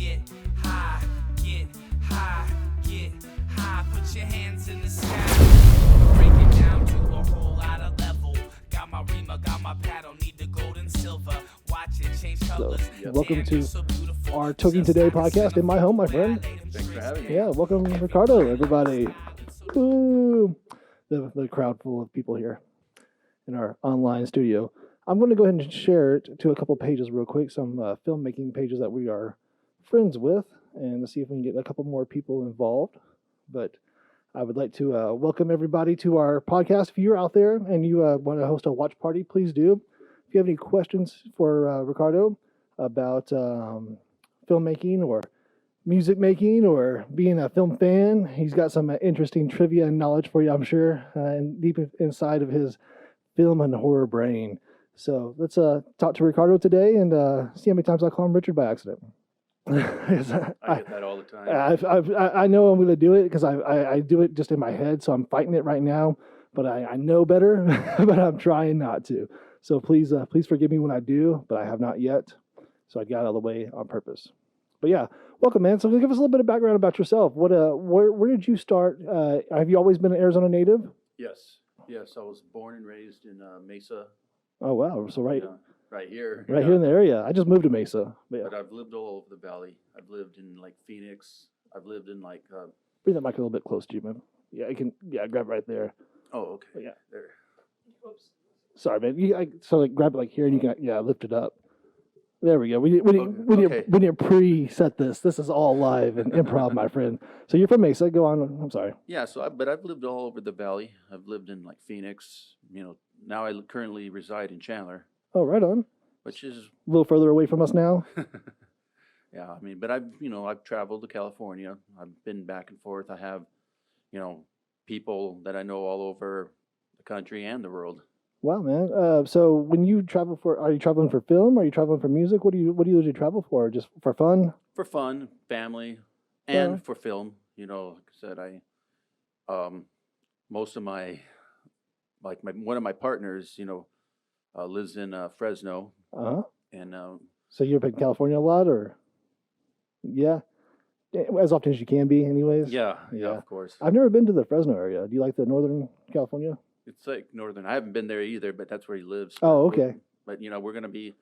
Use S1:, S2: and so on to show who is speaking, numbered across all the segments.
S1: get high, get high, get high. Put your hands in the sky. Break it down to a whole lot of level. Got my Rima, got my paddle, need the gold and silver. Watch it change colors.
S2: Welcome to our Toking Today podcast in my home, my friend.
S3: Thanks for having me.
S2: Yeah, welcome Ricardo, everybody. Woo! The crowd full of people here in our online studio. I'm going to go ahead and share it to a couple pages real quick, some filmmaking pages that we are friends with, and see if we can get a couple more people involved. But I would like to welcome everybody to our podcast. If you're out there and you want to host a watch party, please do. If you have any questions for Ricardo about filmmaking or music making or being a film fan, he's got some interesting trivia and knowledge for you, I'm sure, and deep inside of his film and horror brain. So let's talk to Ricardo today and see how many times I call him Richard by accident.
S3: I get that all the time.
S2: I know I'm going to do it because I do it just in my head, so I'm fighting it right now. But I know better, but I'm trying not to. So please forgive me when I do, but I have not yet. So I got out of the way on purpose. But yeah, welcome, man. So give us a little bit of background about yourself. Where did you start? Have you always been an Arizona native?
S3: Yes. I was born and raised in Mesa.
S2: Oh wow! So right
S3: here.
S2: Right here in the area. I just moved to Mesa.
S3: But I've lived all over the valley. I've lived in like Phoenix. I've lived in like.
S2: Bring that mic a little bit close to you, man. Yeah, I can. Yeah, grab it right there.
S3: Oh, okay.
S2: But yeah.
S3: There.
S2: Oops. Sorry, man. So grab it like here, and you can lift it up. There we go. We didn't pre-set this. This is all live and improv, my friend. So you're from Mesa. Go on. I'm sorry.
S3: Yeah. But I've lived all over the valley. I've lived in like Phoenix. Now I currently reside in Chandler.
S2: Oh, right on.
S3: Which is
S2: a little further away from us now.
S3: Yeah, but I've traveled to California. I've been back and forth. I have, people that I know all over the country and the world.
S2: Wow, man. So when you travel are you traveling for film? Are you traveling for music? What do you usually travel for? Just for fun?
S3: For fun, family, and for film. Like I said, most of one of my partners, lives in Fresno. And
S2: so you're in California a lot, or? Yeah, as often as you can be, anyways.
S3: Yeah, of course.
S2: I've never been to the Fresno area. Do you like the Northern California?
S3: It's like northern. I haven't been there either, but that's where he lives.
S2: Oh, okay.
S3: But we're going to be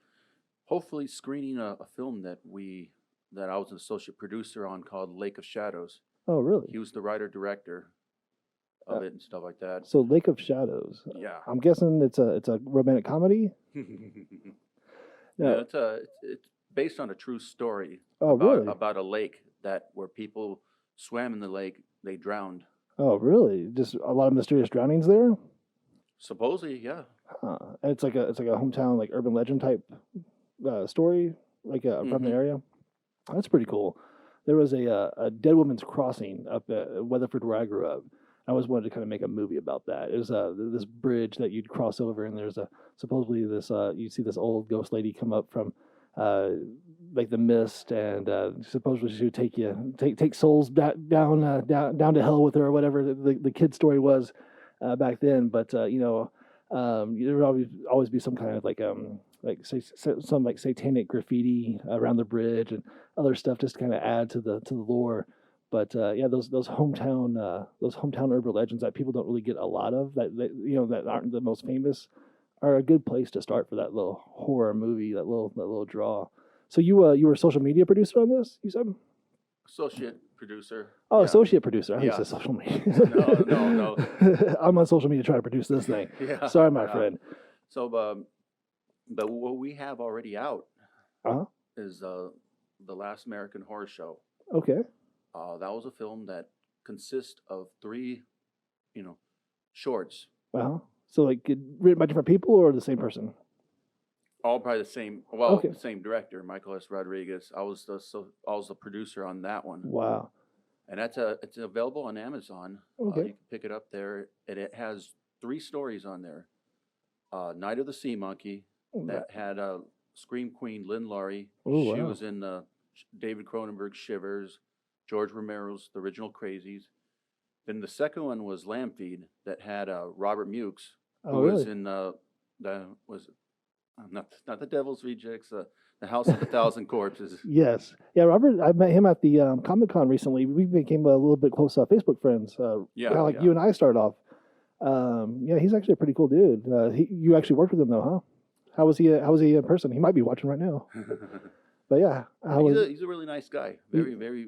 S3: hopefully screening a film that I was an associate producer on called Lake of Shadows.
S2: Oh, really?
S3: He was the writer director of it and stuff like that.
S2: So Lake of Shadows.
S3: Yeah.
S2: I'm guessing it's a romantic comedy.
S3: Yeah, it's based on a true story.
S2: Oh, really?
S3: About a lake where people swam in the lake, they drowned.
S2: Oh, really? Just a lot of mysterious drownings there?
S3: Supposedly, yeah.
S2: Huh. It's like a hometown, like urban legend type story, from the area. That's pretty cool. There was a Dead Woman's Crossing up at Weatherford where I grew up. I always wanted to kind of make a movie about that. It was this bridge that you'd cross over, and there's supposedly this you see this old ghost lady come up from like the mist, and supposedly she would take souls down to hell with her, or whatever the kid story was back then. But there would always be some kind of some satanic graffiti around the bridge and other stuff just to kind of add to the lore. But those hometown urban legends that people don't really get a lot of, that aren't the most famous, are a good place to start for that little horror movie, that little draw. So you were a social media producer on this, you said?
S3: Associate producer.
S2: Oh,
S3: yeah.
S2: Associate producer. I
S3: yeah.
S2: said social media.
S3: No.
S2: I'm on social media trying to produce this thing.
S3: Yeah.
S2: Sorry, my friend.
S3: So, but what we have already out is the Last American Horror Show.
S2: Okay.
S3: That was a film that consists of 3, shorts.
S2: Wow. So written by different people or the same person?
S3: All probably the same. The same director, Michael S. Rodriguez. I was the producer on that one.
S2: Wow.
S3: And it's available on Amazon.
S2: Okay.
S3: You can pick it up there, and it has 3 stories on there. Night of the Sea Monkey that had Scream Queen Lynn Laurie.
S2: Ooh,
S3: she
S2: wow.
S3: was in David Cronenberg's Shivers, George Romero's The Original Crazies. Then the second one was Lamb Feed that had Robert Mukes, who was in not The Devil's Rejects, The House of a Thousand Corpses.
S2: Yes. Yeah, Robert, I met him at the Comic-Con recently. We became a little bit close Facebook friends.
S3: Yeah,
S2: Kinda like
S3: yeah.
S2: you and I started off. Yeah, he's actually a pretty cool dude. You actually worked with him though, huh? How was he? How was he in person? He might be watching right now. But yeah,
S3: He's a really nice guy. Very, very,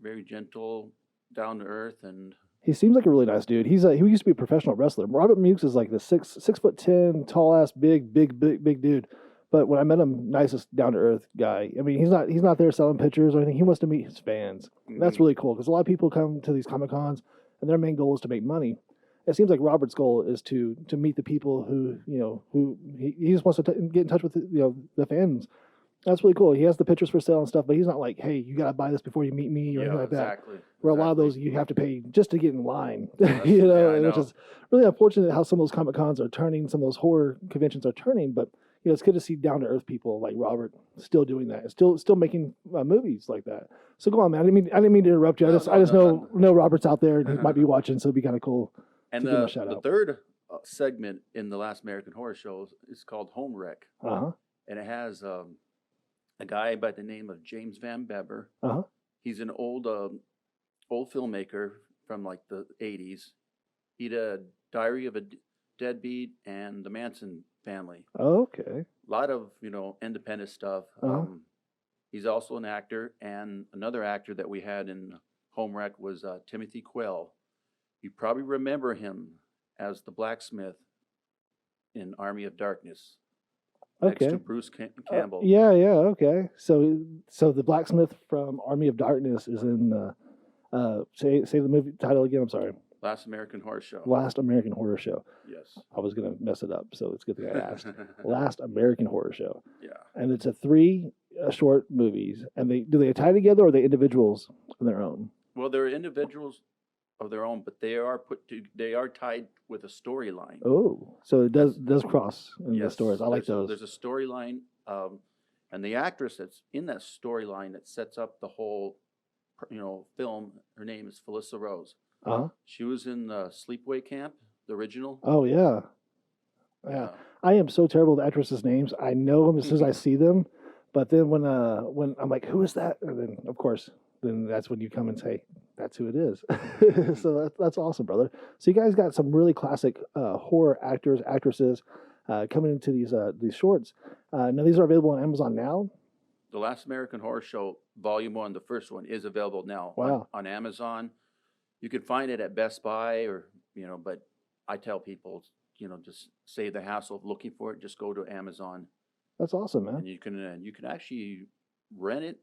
S3: very gentle, down to earth, and
S2: he seems like a really nice dude. He used to be a professional wrestler. Robert Mukes is like the 6'10", tall ass, big dude. But when I met him, nicest down to earth guy. I mean, he's not there selling pictures or anything. He wants to meet his fans. That's really cool because a lot of people come to these Comic Cons and their main goal is to make money. It seems like Robert's goal is to meet the people who he just wants to get in touch with the fans. That's really cool. He has the pictures for sale and stuff, but he's not like, hey, you got to buy this before you meet me or anything like that. Where a lot of those you have to pay just to get in line, which is really unfortunate how some of those Comic Cons are turning, some of those horror conventions are turning. But it's good to see down to earth people like Robert still doing that, still making movies like that. So go on, man. I didn't mean to interrupt you. I just know Robert's out there and he might be watching, so it'd be kind of cool.
S3: And the third segment in the Last American Horror Show is called Home Wreck, and it has a guy by the name of James Van Bever. He's an old filmmaker from like the 80s. He did Diary of a Deadbeat and The Manson Family.
S2: Okay.
S3: A lot of independent stuff. He's also an actor, and another actor that we had in Home Wreck was Timothy Quell. You probably remember him as the blacksmith in Army of Darkness.
S2: Okay.
S3: Next to Bruce Campbell.
S2: Yeah, okay. So the blacksmith from Army of Darkness is in say the movie title again, I'm sorry.
S3: Last American Horror Show.
S2: Last American Horror Show.
S3: Yes.
S2: I was gonna mess it up, so it's a good thing I asked. Last American Horror Show.
S3: Yeah.
S2: And it's a 3 short movies, and do they tie together or are they individuals on their own?
S3: Well, they're individuals of their own, but they are tied with a storyline.
S2: Oh, so it does cross in the stories. I like those.
S3: There's a storyline, and the actress that's in that storyline that sets up the whole, film. Her name is Felissa Rose. She was in Sleepaway Camp, the original.
S2: Oh yeah. I am so terrible with actresses' names. I know them as soon as I see them, but then when I'm like, who is that? And then of course, that's when you come and say, that's who it is. So that's awesome, brother. So you guys got some really classic horror actors, actresses coming into these shorts. Now these are available on Amazon now.
S3: The Last American Horror Show, Volume 1, the first one, is available now on Amazon. You can find it at Best Buy but I tell people, just save the hassle of looking for it. Just go to Amazon.
S2: That's awesome, man.
S3: And you can actually rent it.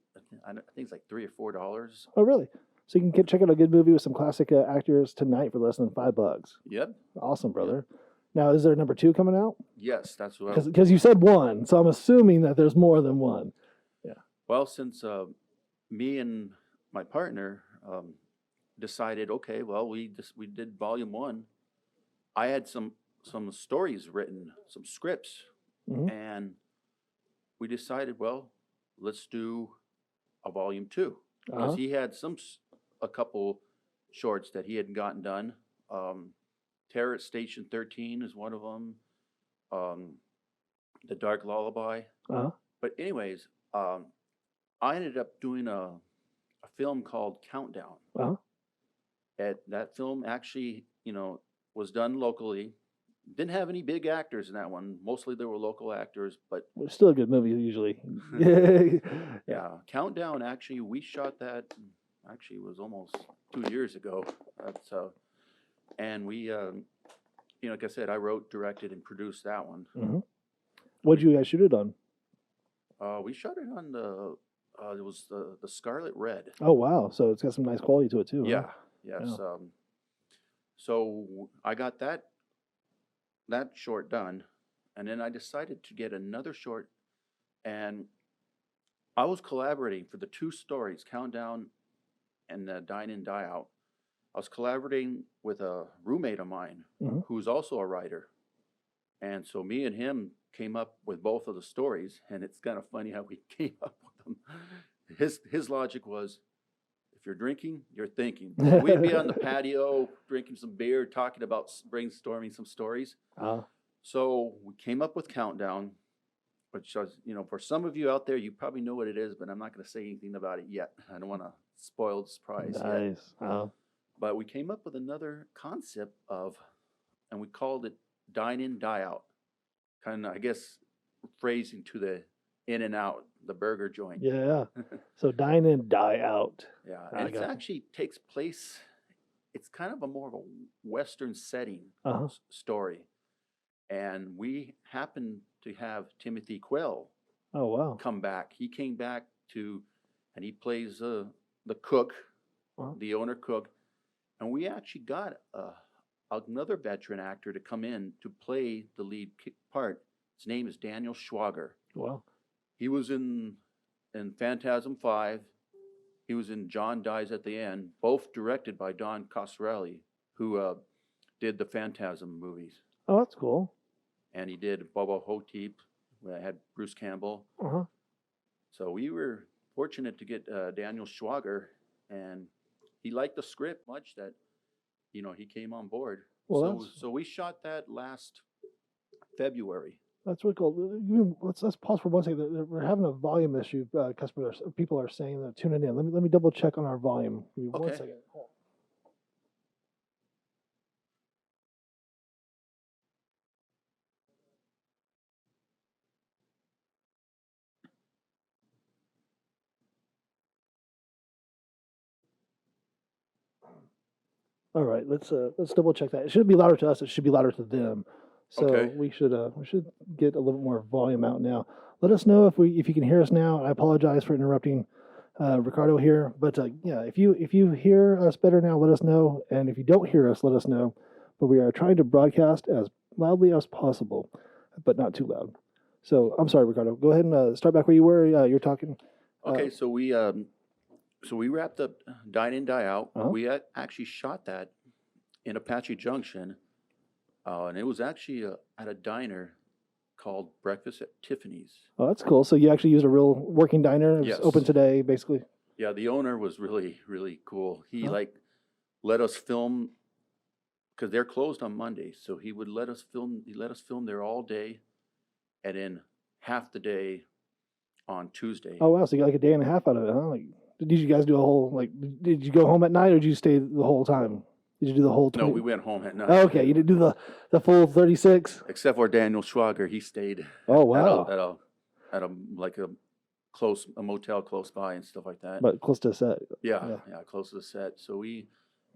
S3: I think it's like $3 or $4.
S2: Oh, really? So you can check out a good movie with some classic actors tonight for less than $5.
S3: Yep.
S2: Awesome, brother. Yep. Now, is there a number 2 coming out?
S3: Yes, that's what.
S2: Because you said 1, so I'm assuming that there's more than 1. Yeah.
S3: Well, since me and my partner decided, okay, well, we did Volume 1. I had some stories written, some scripts, and we decided, well, let's do a Volume 2 because he had a couple shorts that he hadn't gotten done. Terror at Station 13 is one of them. The Dark Lullaby. But anyways, I ended up doing a film called Countdown. That film actually, was done locally. Didn't have any big actors in that one. Mostly there were local actors, but
S2: it's still a good movie usually.
S3: Yeah, Countdown. Actually, we shot that. Actually, it was almost 2 years ago. That's and we, like I said, I wrote, directed, and produced that one.
S2: What'd you guys shoot it on?
S3: We shot it on it was the Scarlet Red.
S2: Oh wow! So it's got some nice quality to it too.
S3: Yeah.
S2: Huh?
S3: Yes. Yeah. So I got that short done, and then I decided to get another short, and I was collaborating for the 2 stories, Countdown and Dine In, Die Out. I was collaborating with a roommate of mine who's also a writer, and so me and him came up with both of the stories, and it's kind of funny how we came up with them. His logic was, if you're drinking, you're thinking. So we'd be on the patio drinking some beer, talking about brainstorming some stories. So we came up with Countdown, which was, for some of you out there, you probably know what it is, but I'm not going to say anything about it yet. I don't want to spoil the surprise yet.
S2: Nice. Oh.
S3: But we came up with another concept and we called it dine in, die out. Kind of, I guess, phrasing to the In and Out, the burger joint.
S2: Yeah. So dine in, die out.
S3: Yeah,
S2: I
S3: and it
S2: got you.
S3: actually takes place. It's kind of more of a Western setting
S2: Uh-huh.
S3: story, and we happen to have Timothy Quell
S2: Oh, wow.
S3: come back. He came back and he plays the cook,
S2: Wow.
S3: the owner cook, and we actually got another veteran actor to come in to play the lead part. His name is Daniel Schwager.
S2: Wow.
S3: He was in Phantasm 5. He was in John Dies at the End, both directed by Don Coscarelli, who did the Phantasm movies.
S2: Oh, that's cool.
S3: And he did Bubba Hotep. We had Bruce Campbell.
S2: Uh-huh.
S3: So we were fortunate to get Daniel Schwager, and he liked the script much that, he came on board.
S2: Well,
S3: So we shot that last February.
S2: that's really cool. Let's pause for 1 second. We're having a volume issue. People are saying that tuning in. Let me double check on our volume. Give me 1
S3: Okay.
S2: second. Hold on. All right, let's double check that. It shouldn't be louder to us. It should be louder to them. So
S3: Okay.
S2: we should get a little more volume out now. Let us know if you can hear us now. I apologize for interrupting Ricardo here, but yeah, if you hear us better now, let us know, and if you don't hear us, let us know. But we are trying to broadcast as loudly as possible, but not too loud. So I'm sorry, Ricardo. Go ahead and start back where you were. You're talking.
S3: Okay, so we wrapped up Dine In, Die Out.
S2: Uh-huh.
S3: We actually shot that in Apache Junction, and it was actually at a diner called Breakfast at Tiffany's.
S2: Oh, that's cool. So you actually used a real working diner. It was
S3: Yes.
S2: open today, basically.
S3: Yeah, the owner was really, really cool. He
S2: Huh?
S3: let us film because they're closed on Mondays. So he would let us film. He let us film there all day, and then half the day on Tuesday.
S2: Oh wow! So you got like a day and a half out of it, huh? Like, did you guys do a whole Did you go home at night, or did you stay the whole time? Did you do the whole? 20?
S3: No, we went home at night.
S2: Oh, okay, you didn't do the full 36.
S3: Except for Daniel Schwager, he stayed
S2: Oh wow!
S3: at a motel close by and stuff like that.
S2: But close to a set.
S3: Yeah, close to the set. So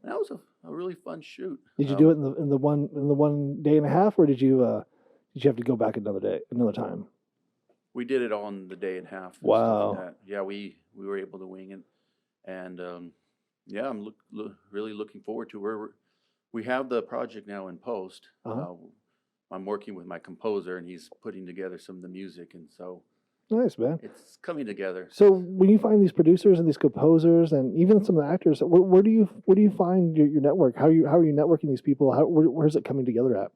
S3: that was a really fun shoot.
S2: Did you do it in the 1 day and a half, or did you have to go back another time?
S3: We did it all in the day and a half. And
S2: Wow.
S3: stuff like that. Yeah, we were able to wing it, and yeah, I'm really looking forward to where we have the project now in post.
S2: Uh-huh.
S3: I'm working with my composer, and he's putting together some of the music, and so
S2: Nice, man.
S3: it's coming together.
S2: So when you find these producers and these composers and even some of the actors, where do you find your network? How are you networking these people? Where's it coming together at?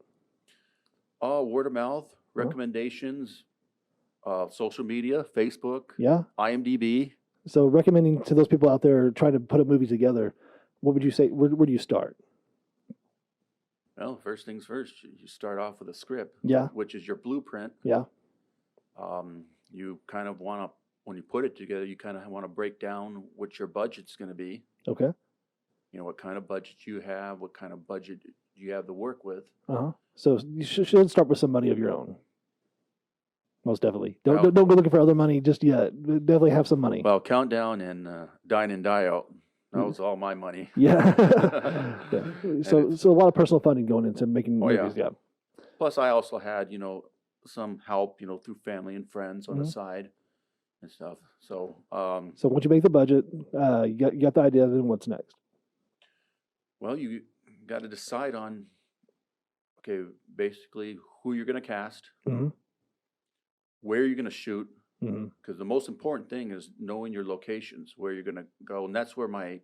S3: Word of mouth, recommendations, social media, Facebook,
S2: Yeah.
S3: IMDb.
S2: So recommending to those people out there trying to put a movie together, what would you say? Where do you start?
S3: Well, first things first, you start off with a script,
S2: Yeah.
S3: which is your blueprint.
S2: Yeah.
S3: You kind of want to, when you put it together, you kind of want to break down what your budget's going to be.
S2: Okay.
S3: What kind of budget you have, what kind of budget you have to work with.
S2: Uh-huh. So you should start with some money of your own. Most definitely. Don't
S3: Well-
S2: go looking for other money just yet. Definitely have some money.
S3: Well, Countdown and Dine and Die Out, that was all my money.
S2: Yeah. Yeah. So a lot of personal funding going into making
S3: Oh, yeah.
S2: movies. Yeah.
S3: Plus, I also had, some help, through family and friends on the side and stuff. So,
S2: So once you make the budget, you got the idea. Then what's next?
S3: well, you got to decide on, okay, basically who you're going to cast,
S2: Mm-hmm.
S3: where you're going to shoot,
S2: Mm-hmm.
S3: because the most important thing is knowing your locations, where you're going to go. And that's where my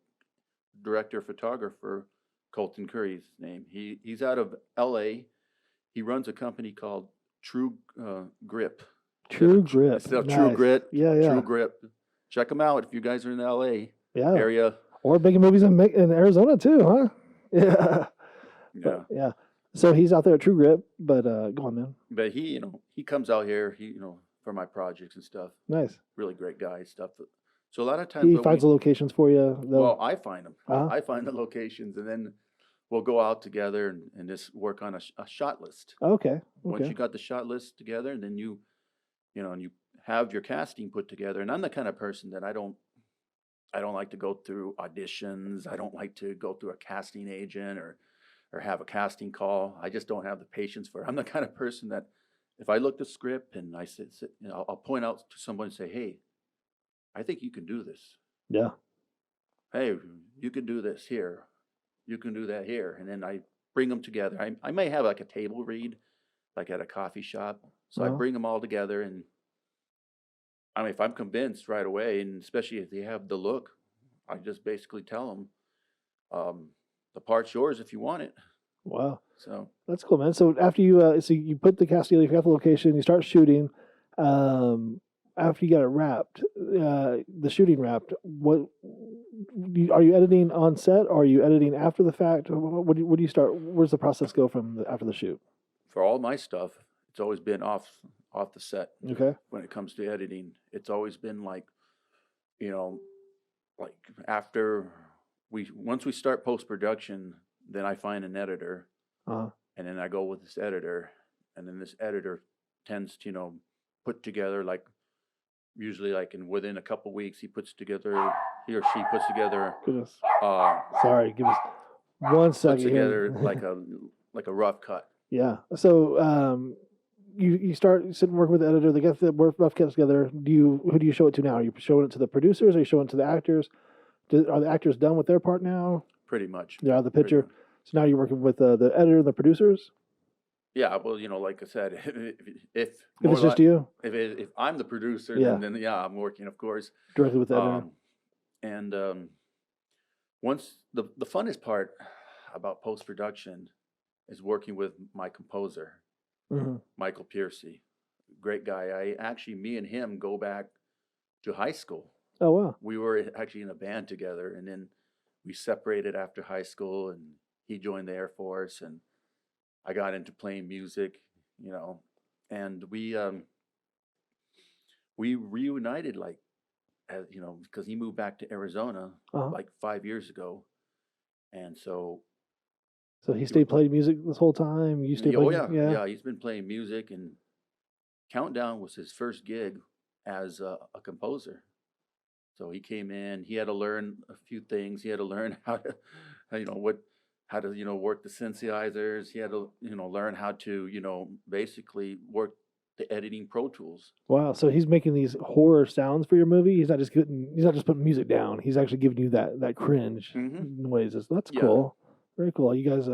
S3: director photographer, Colton Curry's name. He's out of LA. He runs a company called True Grip.
S2: True Grip.
S3: Instead of
S2: Nice.
S3: True Grit,
S2: Yeah, yeah.
S3: True Grip. Check them out if you guys are in the LA
S2: Yeah.
S3: area.
S2: Or making movies in Arizona too, huh? Yeah.
S3: Yeah.
S2: Yeah. So he's out there at True Grip, but go on, man.
S3: But he comes out here, for my projects and stuff.
S2: Nice.
S3: Really great guy stuff. So a lot of times
S2: He finds the locations for you.
S3: well, I find them.
S2: Uh-huh.
S3: I find the locations, and then we'll go out together and just work on a shot list.
S2: Okay.
S3: Once
S2: Okay.
S3: you got the shot list together, and then you know, and you have your casting put together. And I'm the kind of person that I don't like to go through auditions. I don't like to go through a casting agent or have a casting call. I just don't have the patience for it. I'm the kind of person that if I look the script and I sit, you know, I'll point out to someone and say, hey, I think you can do this.
S2: Yeah.
S3: Hey, you can do this here. You can do that here. And then I bring them together. I may have like a table read, like at a coffee shop. So I bring them all together, and I mean, if I'm convinced right away, and especially if they have the look, I just basically tell them, the part's yours if you want it.
S2: Wow.
S3: So
S2: That's cool, man. So after you, so you put the cast together, you got the location, you start shooting. After you got it wrapped, the shooting wrapped, are you editing on set, or are you editing after the fact? What do you start? Where's the process go from after the shoot?
S3: for all my stuff, it's always been off the set.
S2: Okay.
S3: When it comes to editing, it's always been like, you know, like after once we start post-production, then I find an editor,
S2: Uh-huh.
S3: and then I go with this editor, and then this editor tends to, you know, put together, like usually like within a couple weeks, he or she puts together
S2: Goodness.
S3: uh
S2: Sorry. Give us 1 second.
S3: puts together
S2: here.
S3: like a rough cut.
S2: Yeah. So you start sitting working with the editor. They get the rough cuts together. Who do you show it to now? Are you showing it to the producers? Are you showing it to the actors? Are the actors done with their part now?
S3: Pretty much.
S2: They're out of the
S3: Pretty
S2: picture.
S3: much.
S2: So now you're working with the editor and the producers.
S3: Yeah, well, you know, like I said, if
S2: If it's just you,
S3: if I'm the producer,
S2: Yeah.
S3: then yeah, I'm working, of course.
S2: directly with the editor.
S3: And once the funnest part about post production is working with my composer,
S2: Mm-hmm.
S3: Michael Piercy, great guy. Me and him go back to high school.
S2: Oh wow.
S3: We were actually in a band together, and then we separated after high school, and he joined the Air Force, and I got into playing music, you know, and we reunited, like, you know, because he moved back to Arizona
S2: Uh-huh.
S3: like 5 years ago, and so
S2: So he stayed playing music this whole time. You stayed playing.
S3: yeah, he's been playing music, and Countdown was his first gig as a composer. So he came in. He had to learn a few things. He had to learn how to, how to, you know, work the synthesizers. He had to, you know, learn how to, you know, basically work the editing Pro Tools.
S2: Wow. So he's making these horror sounds for your movie. He's not just putting music down. He's actually giving you that cringe noise. That's
S3: Yeah.
S2: cool. Very cool. Are you guys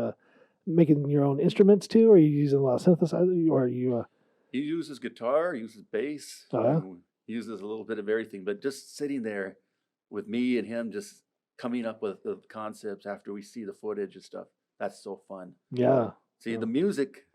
S2: making your own instruments too? Or are you using a lot of synthesizers? Or are you?
S3: He uses guitar. He uses bass.
S2: Oh, yeah?
S3: He uses a little bit of everything. But just sitting there with me and him, just coming up with the concepts after we see the footage and stuff. That's so fun.
S2: Yeah.
S3: See,
S2: Yeah.
S3: the music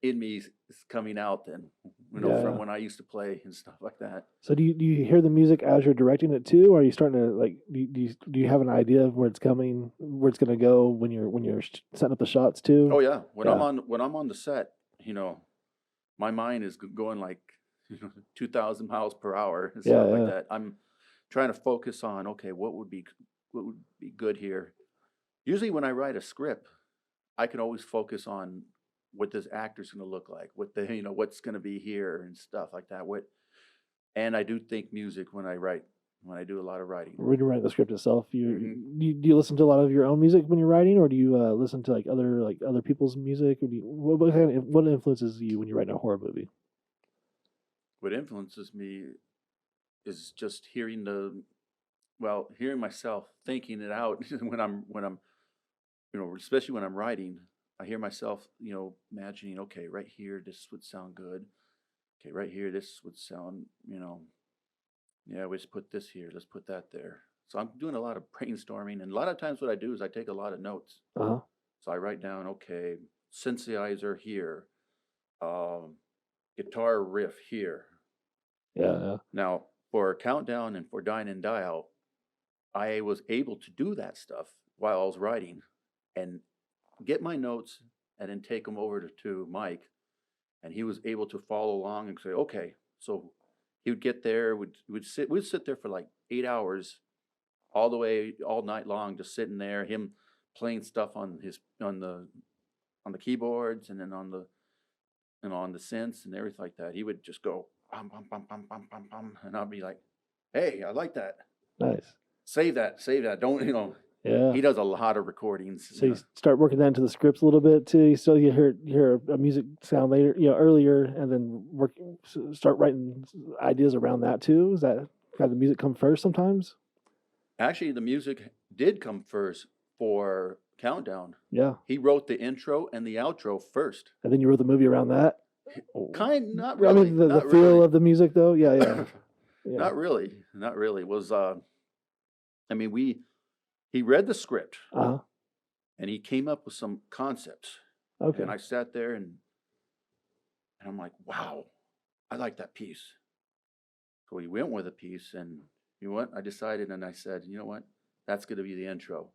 S3: in me is coming out then, you know, from
S2: Yeah.
S3: when I used to play and stuff like that.
S2: So do you hear the music as you're directing it too? Or are you starting to like do you have an idea of where it's coming, where it's going to go when you're setting up the shots too?
S3: Oh yeah, when
S2: Yeah.
S3: I'm on the set, you know, my mind is going like 2,000 miles per hour and stuff like that. I'm trying to focus on, okay, what would be good here. Usually when I write a script, I can always focus on what this actor's going to look like, what's going to be here and stuff like that. And I do think music when I do a lot of writing.
S2: When you write the script itself, do
S3: Mhm.
S2: you listen to a lot of your own music when you're writing, or do you listen to like other people's music? Or what influences you when you're writing a horror movie?
S3: What influences me is just hearing myself thinking it out when I'm, you know, especially when I'm writing. I hear myself, you know, imagining, okay, right here, this would sound good. Okay, right here, this would sound, you know, yeah, we just put this here, let's put that there. So I'm doing a lot of brainstorming, and a lot of times what I do is I take a lot of notes.
S2: Uh-huh.
S3: So I write down, okay, synthesizer here, guitar riff here.
S2: Yeah.
S3: Now, for Countdown and for Dine and Die Out, I was able to do that stuff while I was writing and get my notes and then take them over to Mike, and he was able to follow along and say, okay, So he would get there, we'd sit there for like 8 hours, all the way, all night long, just sitting there, him playing stuff on the keyboards, and then on the synths and everything like that. He would just go bum, bum, bum, bum, bum, bum, bum, and I'll be like, hey, I like that.
S2: Nice.
S3: Save that. Don't,
S2: Yeah.
S3: He does a lot of recordings.
S2: So you start working that into the scripts a little bit too. So you hear a music sound later, earlier, and then start writing ideas around that too. Is that kind of the music come first sometimes?
S3: Actually, the music did come first for Countdown.
S2: Yeah.
S3: He wrote the intro and the outro first.
S2: And then you wrote the movie around that.
S3: Not really.
S2: I mean, the feel
S3: really.
S2: of the music though. Yeah. Yeah.
S3: Not really. It was he read the script, and he came up with some concepts.
S2: Okay.
S3: And I sat there and I'm like, wow, I like that piece. So we went with a piece, and you know what? I decided, and I said, you know what? That's going to be the intro.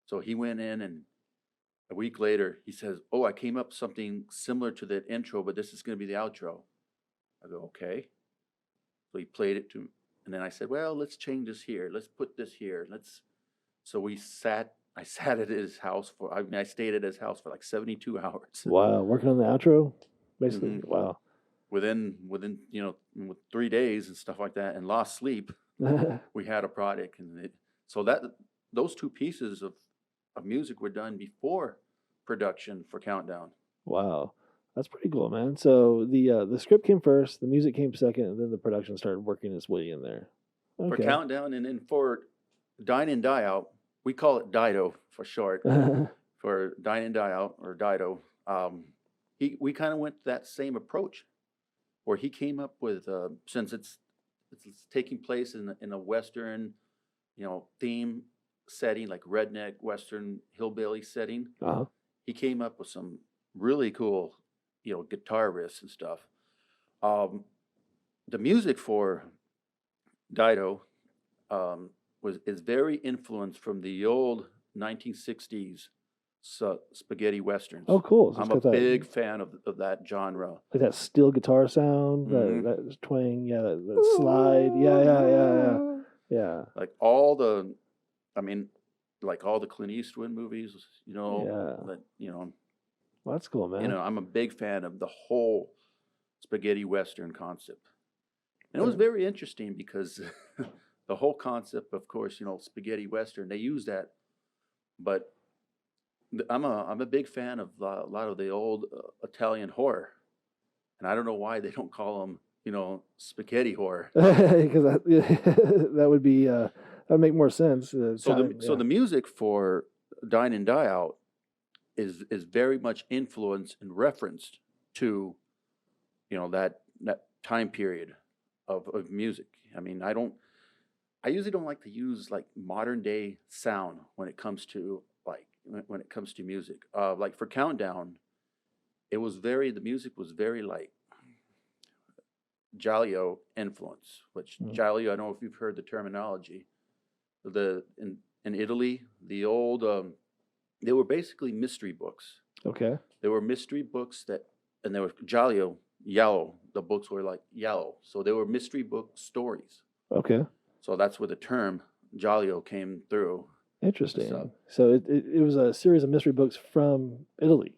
S3: So he went in, and a week later, he says, oh, I came up with something similar to that intro, but this is going to be the outro. I go, okay. So he played it to me, and then I said, well, let's change this here. Let's put this here. So I sat at his house I stayed at his house for like 72 hours.
S2: Wow. Working on the outro, basically.
S3: Mm-hmm.
S2: Wow.
S3: Within 3 days and stuff like that, and lost sleep, we had a product. And so those two pieces of music were done before production for Countdown.
S2: Wow. That's pretty cool, man. So the script came first, the music came second, and then the production started working its way in there. Okay.
S3: For Countdown, and then for Dine and Die Out, we call it Dido for short. For Dine and Die Out, or Dido, we kind of went that same approach, where he came up with since it's taking place in a Western, theme setting, like redneck Western hillbilly setting. He came up with some really cool, guitar riffs and stuff. The music for Dido is very influenced from the old 1960s spaghetti westerns.
S2: Oh, cool. So
S3: I'm a big fan of that genre.
S2: Like that steel guitar sound, that twang, that slide. Yeah.
S3: Like all the Clint Eastwood movies,
S2: Well, that's cool, man.
S3: I'm a big fan of the whole spaghetti western concept. And it was very interesting because the whole concept, of course, spaghetti western, they use that, but I'm a big fan of a lot of the old Italian horror, and I don't know why they don't call them, spaghetti horror.
S2: Because that would be that would make more sense.
S3: So the music for Dine and Die Out is very much influenced and referenced to, that time period of music. I mean, I usually don't like to use like modern day sound when it comes to music. Like for Countdown, the music was very like Giallo influence, which Giallo, I don't know if you've heard the terminology. In Italy, the old they were basically mystery books.
S2: Okay.
S3: They were mystery books and they were Giallo, yellow. The books were like yellow, so they were mystery book stories.
S2: Okay.
S3: So that's where the term Giallo came through.
S2: Interesting. So it was a series of mystery books from Italy.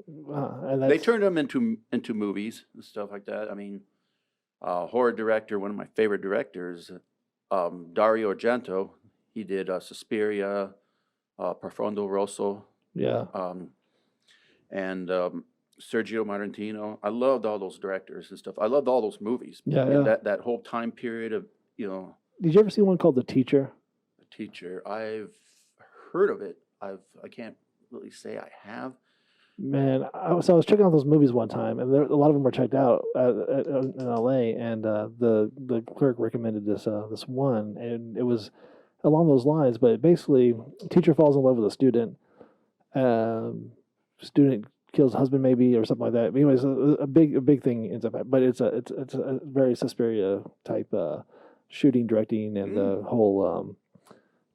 S2: And
S3: they turned them into movies and stuff like that. I mean, horror director, one of my favorite directors, Dario Argento. He did Suspiria, Profondo Rosso.
S2: Yeah.
S3: And Sergio Martino. I loved all those directors and stuff. I loved all those movies.
S2: Yeah.
S3: That whole time period of,
S2: Did you ever see one called The Teacher?
S3: The Teacher. I've heard of it. I can't really say I have.
S2: Man, I was checking out those movies one time, and a lot of them were checked out in LA, and the clerk recommended this one, and it was along those lines. But basically, a teacher falls in love with a student. Student kills husband maybe or something like that. Anyways, a big thing ends up. But it's a very Suspiria type shooting, directing, and the whole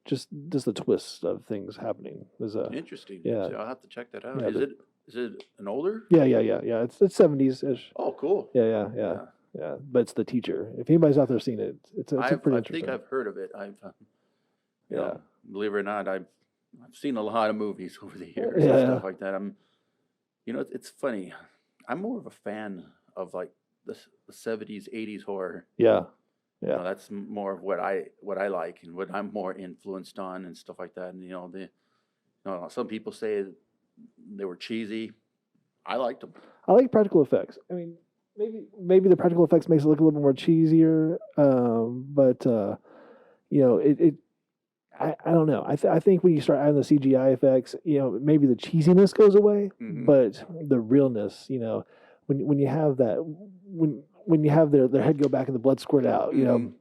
S2: just the twist of things happening is
S3: interesting.
S2: Yeah,
S3: so I'll have to check that out.
S2: Yeah,
S3: is it an older?
S2: Yeah. It's 70s ish.
S3: Oh, cool.
S2: Yeah. yeah. But it's The Teacher. If anybody's out there seen it, it's pretty
S3: I
S2: interesting.
S3: think I've heard of it. You
S2: Yeah.
S3: know, believe it or not, I've seen a lot of movies over the years
S2: Yeah.
S3: and stuff like that. You know, it's funny. I'm more of a fan of like the 70s, 80s horror.
S2: Yeah.
S3: You know, that's more of what I like and what I'm more influenced on and stuff like that. And you know, some people say they were cheesy. I liked them.
S2: I like practical effects. I mean, maybe the practical effects makes it look a little bit more cheesier, but you know, I don't know. I think when you start adding the CGI effects, you know, maybe the cheesiness goes away, but the realness, you know, when you have that, when you have their head go back and the blood squirt out, you know,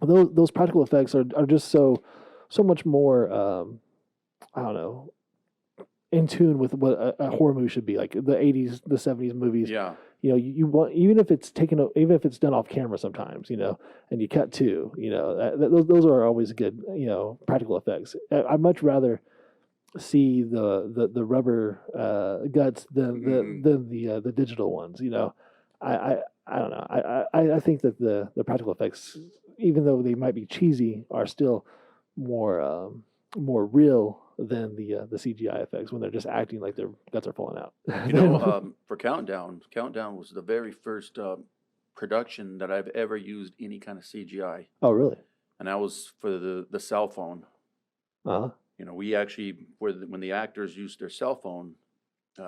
S2: those practical effects are just so much more, I don't know, in tune with what a horror movie should be, like the 80s, the 70s movies.
S3: Yeah.
S2: You know, you want, even if it's done off camera sometimes, you know, and you cut to, you know, those are always good, you know, practical effects. I'd much rather see the rubber guts than the digital ones. You know, I don't know. I think that the practical effects, even though they might be cheesy, are still more real than the CGI effects when they're just acting like their guts are falling out.
S3: You know, for Countdown was the very first production that I've ever used any kind of CGI.
S2: Oh, really?
S3: And that was for the cell phone.
S2: Uh-huh.
S3: You know, we actually, when the actors used their cell phone,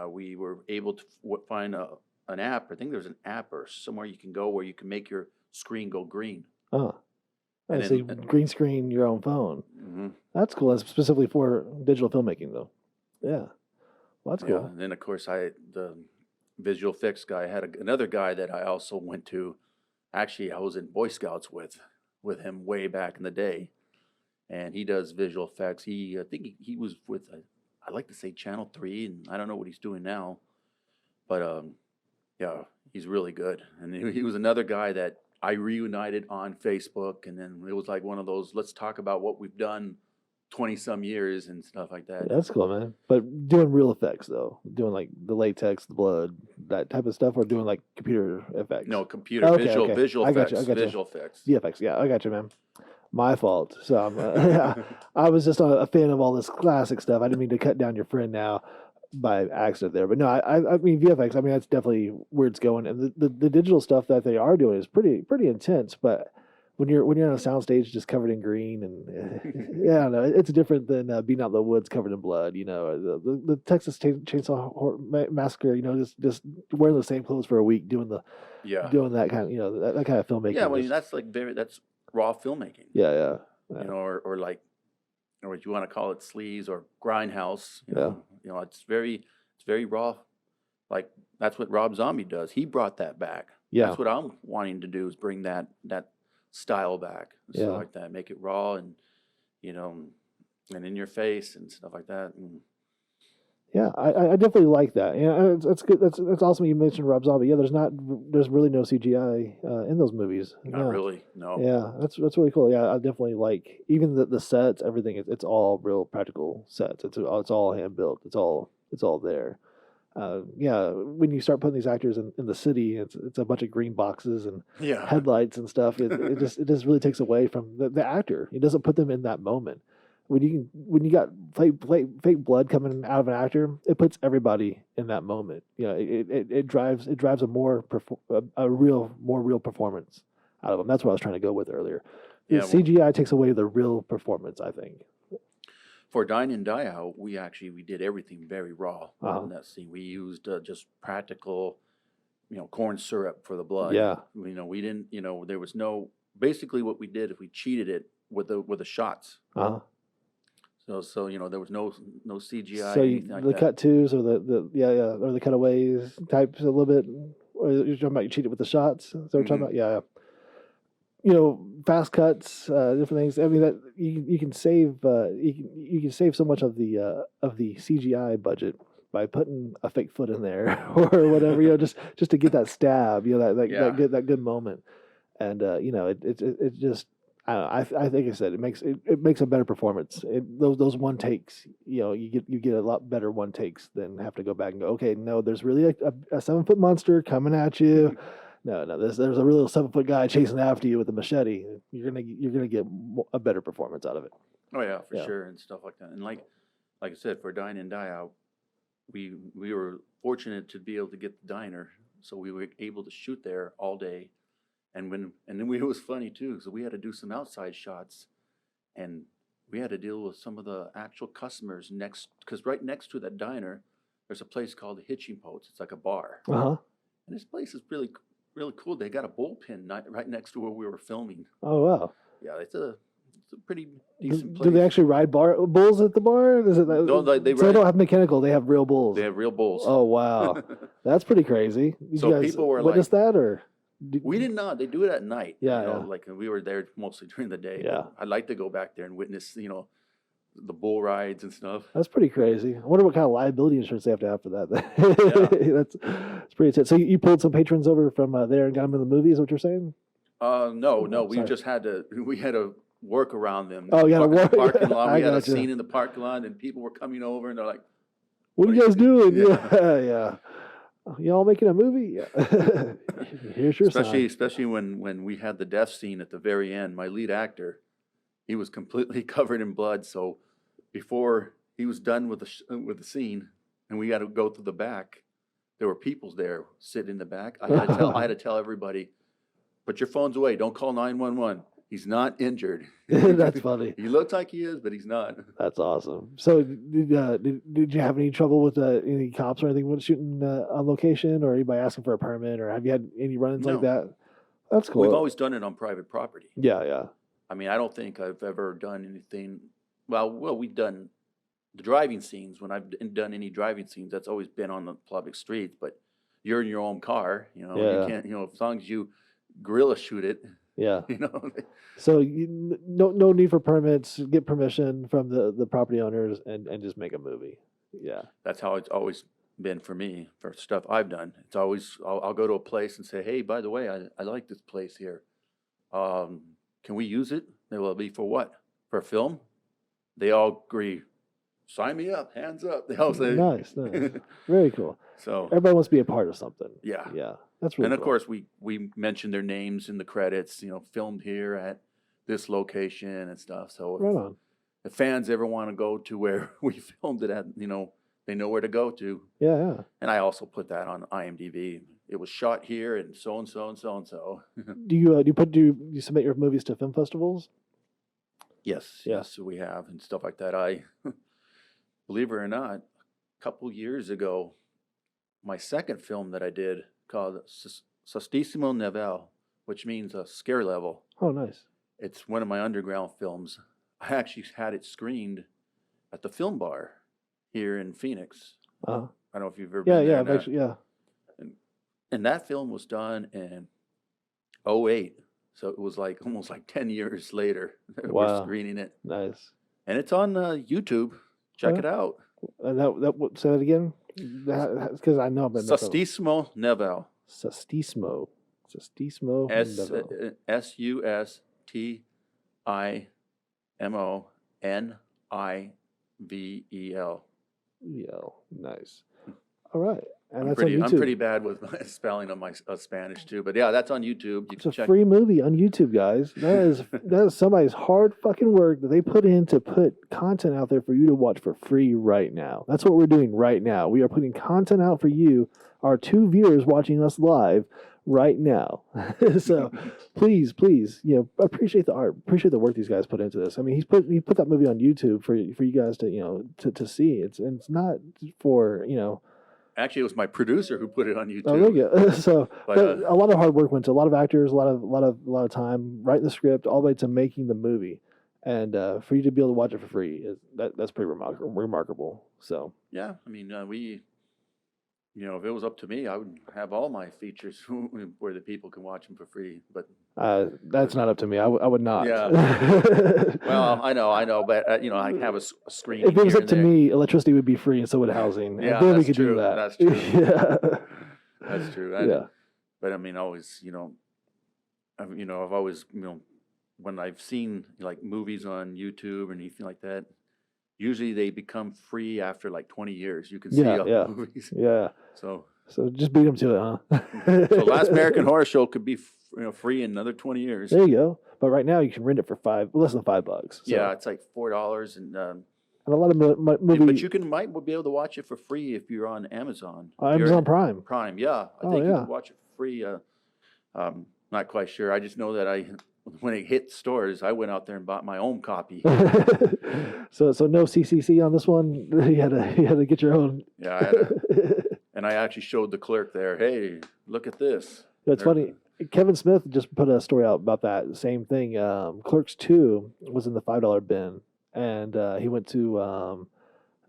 S3: we were able to find an app. I think there's an app or somewhere you can go where you can make your screen go green.
S2: Oh.
S3: And
S2: So you green screen your own phone.
S3: Mm-hmm.
S2: That's cool. That's specifically for digital filmmaking, though. Yeah. Well, that's cool.
S3: And then, of course, the visual effects guy, had another guy that I also went to. Actually, I was in Boy Scouts with him way back in the day. And he does visual effects. I think he was with, I like to say Channel 3, and I don't know what he's doing now. But, yeah, he's really good. And he was another guy that I reunited on Facebook, and then it was like one of those, let's talk about what we've done 20-some years and stuff like that.
S2: That's cool, man. But doing real effects, though. Doing like the latex, the blood, that type of stuff, or doing like computer effects?
S3: No, computer,
S2: Okay,
S3: visual
S2: okay.
S3: visual
S2: I
S3: effects.
S2: got you.
S3: Visual effects.
S2: VFX, yeah, I got you, man. My fault. So I was just a fan of all this classic stuff. I didn't mean to cut down your friend now by accident there, but no, I mean VFX. I mean, that's definitely where it's going, and the digital stuff that they are doing is pretty intense. But when you're on a soundstage just covered in green, and yeah, I don't know, it's different than being out in the woods covered in blood. You know, the Texas Chainsaw Massacre. You know, just wearing the same clothes for a week, doing that kind of, you know, that kind of filmmaking.
S3: Yeah, well, that's like that's raw filmmaking.
S2: Yeah.
S3: You know, or like, or what you want to call it, sleaze or grindhouse. You know, it's very raw. Like that's what Rob Zombie does. He brought that back.
S2: Yeah,
S3: that's what I'm wanting to do, is bring that style back, and stuff like that. Make it raw and, you know, and in your face and stuff like that. And
S2: yeah, I definitely like that. Yeah, that's good. That's awesome. You mentioned Rob Zombie. Yeah, there's really no CGI in those movies.
S3: Not really, no.
S2: Yeah, that's really cool. Yeah, I definitely like even the sets, everything. It's all real practical sets. It's all hand built. It's all there. Yeah, when you start putting these actors in the city, it's a bunch of green boxes and headlights and stuff. It just really takes away from the actor. It doesn't put them in that moment. When you got fake blood coming out of an actor, it puts everybody in that moment. You know, it drives a more real performance out of them. That's what I was trying to go with earlier. Yeah, CGI takes away the real performance, I think.
S3: For Dine and Die Out, we did everything very raw in that scene. We used just practical, you know, corn syrup for the blood.
S2: Yeah,
S3: you know, we didn't, you know, there was no. Basically, what we did is we cheated it with the shots. So you know, there was no CGI.
S2: So
S3: anything like
S2: the
S3: that.
S2: cut twos or or the cutaways types a little bit. Or you're talking about you cheated with the shots. So we're talking about you know, fast cuts, different things. I mean, that you can save you can save so much of the CGI budget by putting a fake foot in there or whatever. You know, just to get that stab. You know, that good moment. And you know, it just. I think I said it makes a better performance. Those one takes, you know, you get a lot better one takes than have to go back and go, okay, no, there's really a 7-foot monster coming at you. No. There's a real 7-foot guy chasing after you with a machete. You're gonna get a better performance out of it.
S3: Oh yeah, for
S2: Yeah.
S3: sure, and stuff like that. And like I said, for Dine and Die Out, we were fortunate to be able to get the diner, so we were able to shoot there all day. And then it was funny too, so we had to do some outside shots, and we had to deal with some of the actual customers because right next to that diner, there's a place called the Hitching Post. It's like a bar,
S2: Uh-huh.
S3: and this place is really cool. They got a bullpen right next to where we were filming.
S2: Oh wow.
S3: Yeah, it's a pretty decent place.
S2: Do they actually ride bulls at the bar? Is it
S3: No, they
S2: so they don't have mechanical. They have real bulls.
S3: They have real bulls.
S2: Oh wow, that's pretty crazy. Did
S3: So
S2: you guys
S3: people were
S2: witness that or?
S3: We did not. They do it at night.
S2: Yeah,
S3: you know,
S2: yeah.
S3: like we were there mostly during the day.
S2: Yeah.
S3: But I'd like to go back there and witness, the bull rides and stuff.
S2: That's pretty crazy. I wonder what kind of liability insurance they have to have for that. That's pretty intense. So you pulled some patrons over from there and got them in the movie. Is what you're saying?
S3: No. We
S2: Sorry.
S3: just had to work around them.
S2: Oh, you gotta work.
S3: Parking lot.
S2: I
S3: We had a
S2: gotcha.
S3: scene in the parking lot, and people were coming over, and they're like,
S2: What are you guys doing?
S3: Yeah.
S2: Yeah. Y'all making a movie? Yeah. Here's your sign.
S3: especially when we had the death scene at the very end. My lead actor, he was completely covered in blood. So before he was done with the scene, and we had to go through the back, there were people there sitting in the back. I had to tell everybody, put your phones away. Don't call 911. He's not injured.
S2: That's funny.
S3: He looks like he is, but he's not.
S2: That's awesome. So, did you have any trouble with any cops or anything when shooting on location, or anybody asking for a permit, or have you had any run-ins like
S3: No.
S2: that? That's cool.
S3: We've always done it on private property.
S2: Yeah.
S3: I mean, I don't think I've ever done anything. Well, we've done the driving scenes. When I've done any driving scenes, that's always been on the public streets. But you're in your own car,
S2: Yeah.
S3: You can't, as long as you guerrilla shoot it,
S2: Yeah.
S3: you know.
S2: So no need for permits. Get permission from the property owners and just make a movie. Yeah.
S3: That's how it's always been for me for stuff I've done. It's always I'll go to a place and say, hey, by the way, I like this place here. Can we use it? They will be for what? For a film? They all agree. Sign me up, hands up. They all say
S2: Nice. Very cool.
S3: So
S2: Everybody wants to be a part of something.
S3: yeah.
S2: Yeah. That's really
S3: And of
S2: cool.
S3: course we mention their names in the credits, filmed here at this location and stuff. So
S2: Right on.
S3: if fans ever want to go to where we filmed it at, they know where to go to.
S2: Yeah.
S3: And I also put that on IMDb. It was shot here and so and so and so and so.
S2: Do you submit your movies to film festivals?
S3: Yes,
S2: Yeah.
S3: yes, we have and stuff like that. I believe it or not, a couple years ago, my second film that I did called Sostissimo Level, which means a scare level.
S2: Oh, nice.
S3: It's one of my underground films. I actually had it screened at the Film Bar here in Phoenix.
S2: Uh-huh.
S3: I don't know if you've ever
S2: Yeah.
S3: been there.
S2: Yeah.
S3: or not.
S2: Actually, yeah.
S3: And that film was done in 2008. So it was like almost like 10 years later that we're
S2: Wow.
S3: screening it.
S2: Nice.
S3: And it's on YouTube. Check
S2: Yeah.
S3: it out.
S2: And say that again, because I know I've been
S3: Sostissimo Level.
S2: Sostismo.
S3: SUSTIMONIVEL.
S2: Yeah, nice. All right, and
S3: I'm
S2: that's
S3: pretty,
S2: on
S3: I'm
S2: YouTube.
S3: pretty bad with my spelling of my Spanish too, but yeah, that's on YouTube. You
S2: It's
S3: can
S2: a
S3: check.
S2: free movie on YouTube, guys. That is somebody's hard fucking work that they put in to put content out there for you to watch for free right now. That's what we're doing right now. We are putting content out for you, our 2 viewers watching us live right now. So please, appreciate the art, appreciate the work these guys put into this. I mean, he put that movie on YouTube for you guys to to see. It's not for
S3: Actually, it was my producer who put it on YouTube.
S2: Oh, look at so
S3: But,
S2: but a lot of hard work went to a lot of actors, a lot of time writing the script, all the way to making the movie, and for you to be able to watch it for free, that's pretty remarkable. So
S3: Yeah, I mean, if it was up to me, I would have all my features where the people can watch them for free. But
S2: that's not up to me. I would not.
S3: Yeah. well, I know, but I have a screen.
S2: If it was up to me, electricity would be free, and so would housing.
S3: Yeah,
S2: and then we
S3: that's
S2: could
S3: true.
S2: do that.
S3: That's true.
S2: Yeah.
S3: That's true.
S2: Yeah.
S3: But I mean, always, I've always, when I've seen like movies on YouTube or anything like that, usually they become free after like 20 years. You can see all
S2: Yeah.
S3: the movies.
S2: Yeah.
S3: So
S2: So just beat them to it, huh?
S3: So Last American Horror Show could be free in another 20 years.
S2: There you go. But right now you can rent it for less than $5. So.
S3: Yeah, it's like $4 and
S2: a lot of movies.
S3: But you might be able to watch it for free if you're on Amazon.
S2: Amazon Prime.
S3: Prime, yeah. I think you can watch it for free. Not quite sure. I just know that when it hit stores, I went out there and bought my own copy.
S2: So no CCC on this one. You had to get your own.
S3: Yeah, I had to. And I actually showed the clerk there, hey, look at this.
S2: It's funny. Kevin Smith just put a story out about that same thing. Clerks 2 was in the $5 bin, and he went to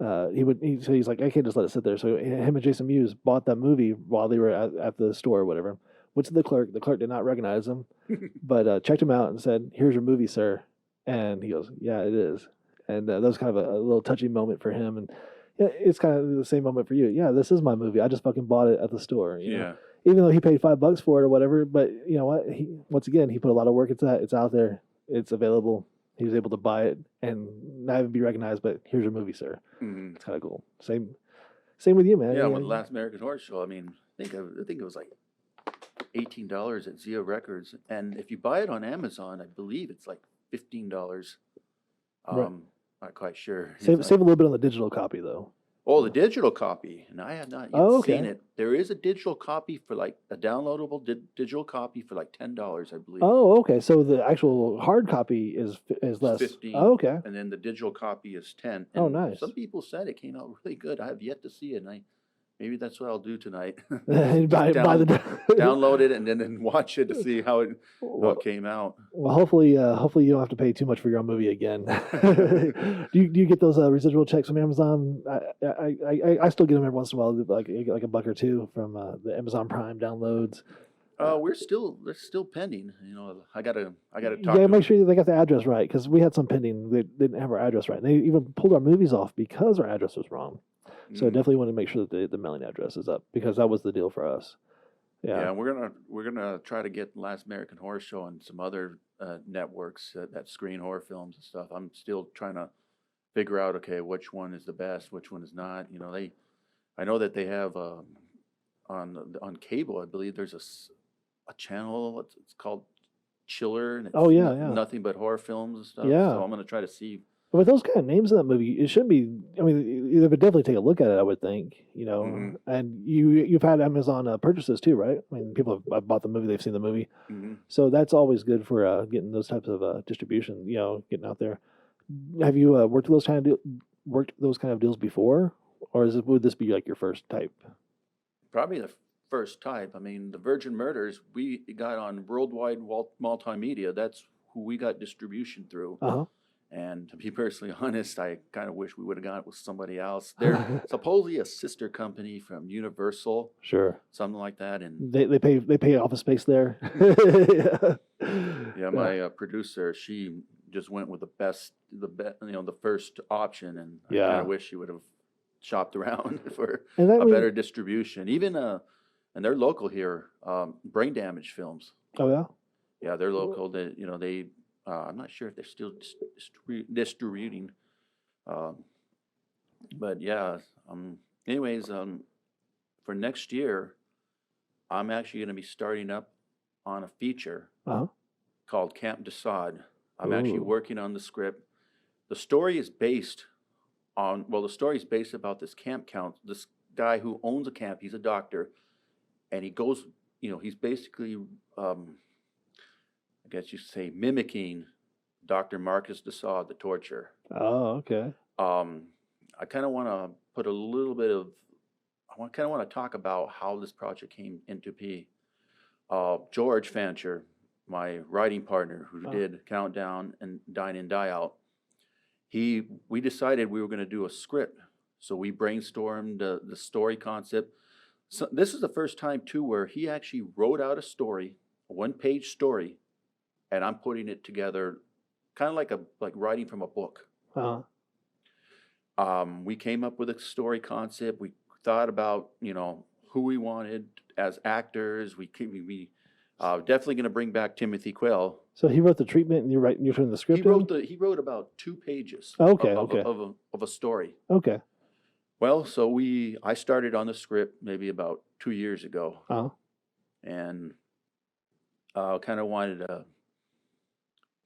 S2: so he's like, I can't just let it sit there. So him and Jason Mewes bought that movie while they were at the store or whatever. Went to the clerk. The clerk did not recognize him, but checked him out and said, "Here's your movie, sir." And he goes, "Yeah, it is." And that was kind of a little touchy moment for him. And yeah, it's kind of the same moment for you. Yeah, this is my movie. I just fucking bought it at the store. You know? Even though he paid $5 for it or whatever, but you know what? Once again, he put a lot of work into that. It's out there. It's available. He was able to buy it and not even be recognized. But here's your movie, sir. Mm-hmm. It's kind of cool. Same with you, man.
S3: Yeah, with Last American Horror Show. I mean, I think it was like $18 at Zio Records, and if you buy it on Amazon, I believe it's like $15.
S2: Right.
S3: Not quite sure.
S2: Save a little bit on the digital copy though.
S3: Oh, the digital copy, and I have not yet seen it. There is a digital copy for like a downloadable digital copy for like $10, I believe.
S2: Oh, okay. So the actual hard copy is less.
S3: 15.
S2: Oh, okay.
S3: And then the digital copy is 10.
S2: Oh,
S3: And
S2: nice.
S3: Some people said it came out really good. I have yet to see it, and maybe that's what I'll do tonight. Download it and then watch it to see how it came out.
S2: Well, hopefully you don't have to pay too much for your own movie again. do you get those residual checks from Amazon? I still get them every once in a while, like a buck or two from the Amazon Prime downloads.
S3: They're still pending. You know, I gotta talk.
S2: Yeah, make sure they got the address right, because we had some pending. They didn't have our address right. They even pulled our movies off because our address was wrong. So definitely want to make sure that the mailing address is up, because that was the deal for us.
S3: Yeah, we're gonna try to get Last American Horror Show and some other networks that screen horror films and stuff. I'm still trying to figure out, okay, which one is the best, which one is not. You know, I know that they have on cable, I believe there's a channel. It's called Chiller, and it's nothing but horror films and stuff.
S2: Yeah.
S3: So I'm gonna try to see.
S2: With those kind of names in that movie, it shouldn't be. I mean, they would definitely take a look at it, I would think. You know, and you've had Amazon purchases too, right? I mean, people have bought the movie, they've seen the movie, so that's always good for getting those types of distribution. You know, getting out there. Have you worked those kind of deals before, or would this be like your first type?
S3: Probably the first type. I mean, the Virgin Murders we got on Worldwide Multimedia. That's who we got distribution through. And to be personally honest, I kind of wish we would have gone with somebody else. They're supposedly a sister company from Universal,
S2: sure,
S3: something like that. And
S2: they pay office space there.
S3: Yeah, my producer, she just went with the first option, and I kind of wish she would have shopped around for better distribution. Even and they're local here, Brain Damage Films.
S2: Oh yeah,
S3: yeah, they're local. They I'm not sure if they're still distributing, but yeah. Anyways, for next year, I'm actually going to be starting up on a feature called Camp Desaad. I'm actually working on the script. The story is based about this camp this guy who owns a camp. He's a doctor, and he goes, he's basically, I guess you say, mimicking Dr. Marcus Desaad, the torture.
S2: Oh, okay.
S3: I kind of want to put a little bit of, I kind of want to talk about how this project came into be. George Fancher, my writing partner who did Countdown and Dine In, Die Out, we decided we were going to do a script. So we brainstormed the story concept. So this is the first time, too, where he actually wrote out a story, a one-page story, and I'm putting it together kind of like writing from a book. We came up with a story concept. We thought about, who we wanted as actors. We definitely going to bring back Timothy Quayle.
S2: So he wrote the treatment, and you're putting the script.
S3: He wrote about 2 pages.
S2: Of
S3: a story.
S2: Okay.
S3: Well, so I started on the script maybe about 2 years ago,
S2: Oh,
S3: and I kind of wanted to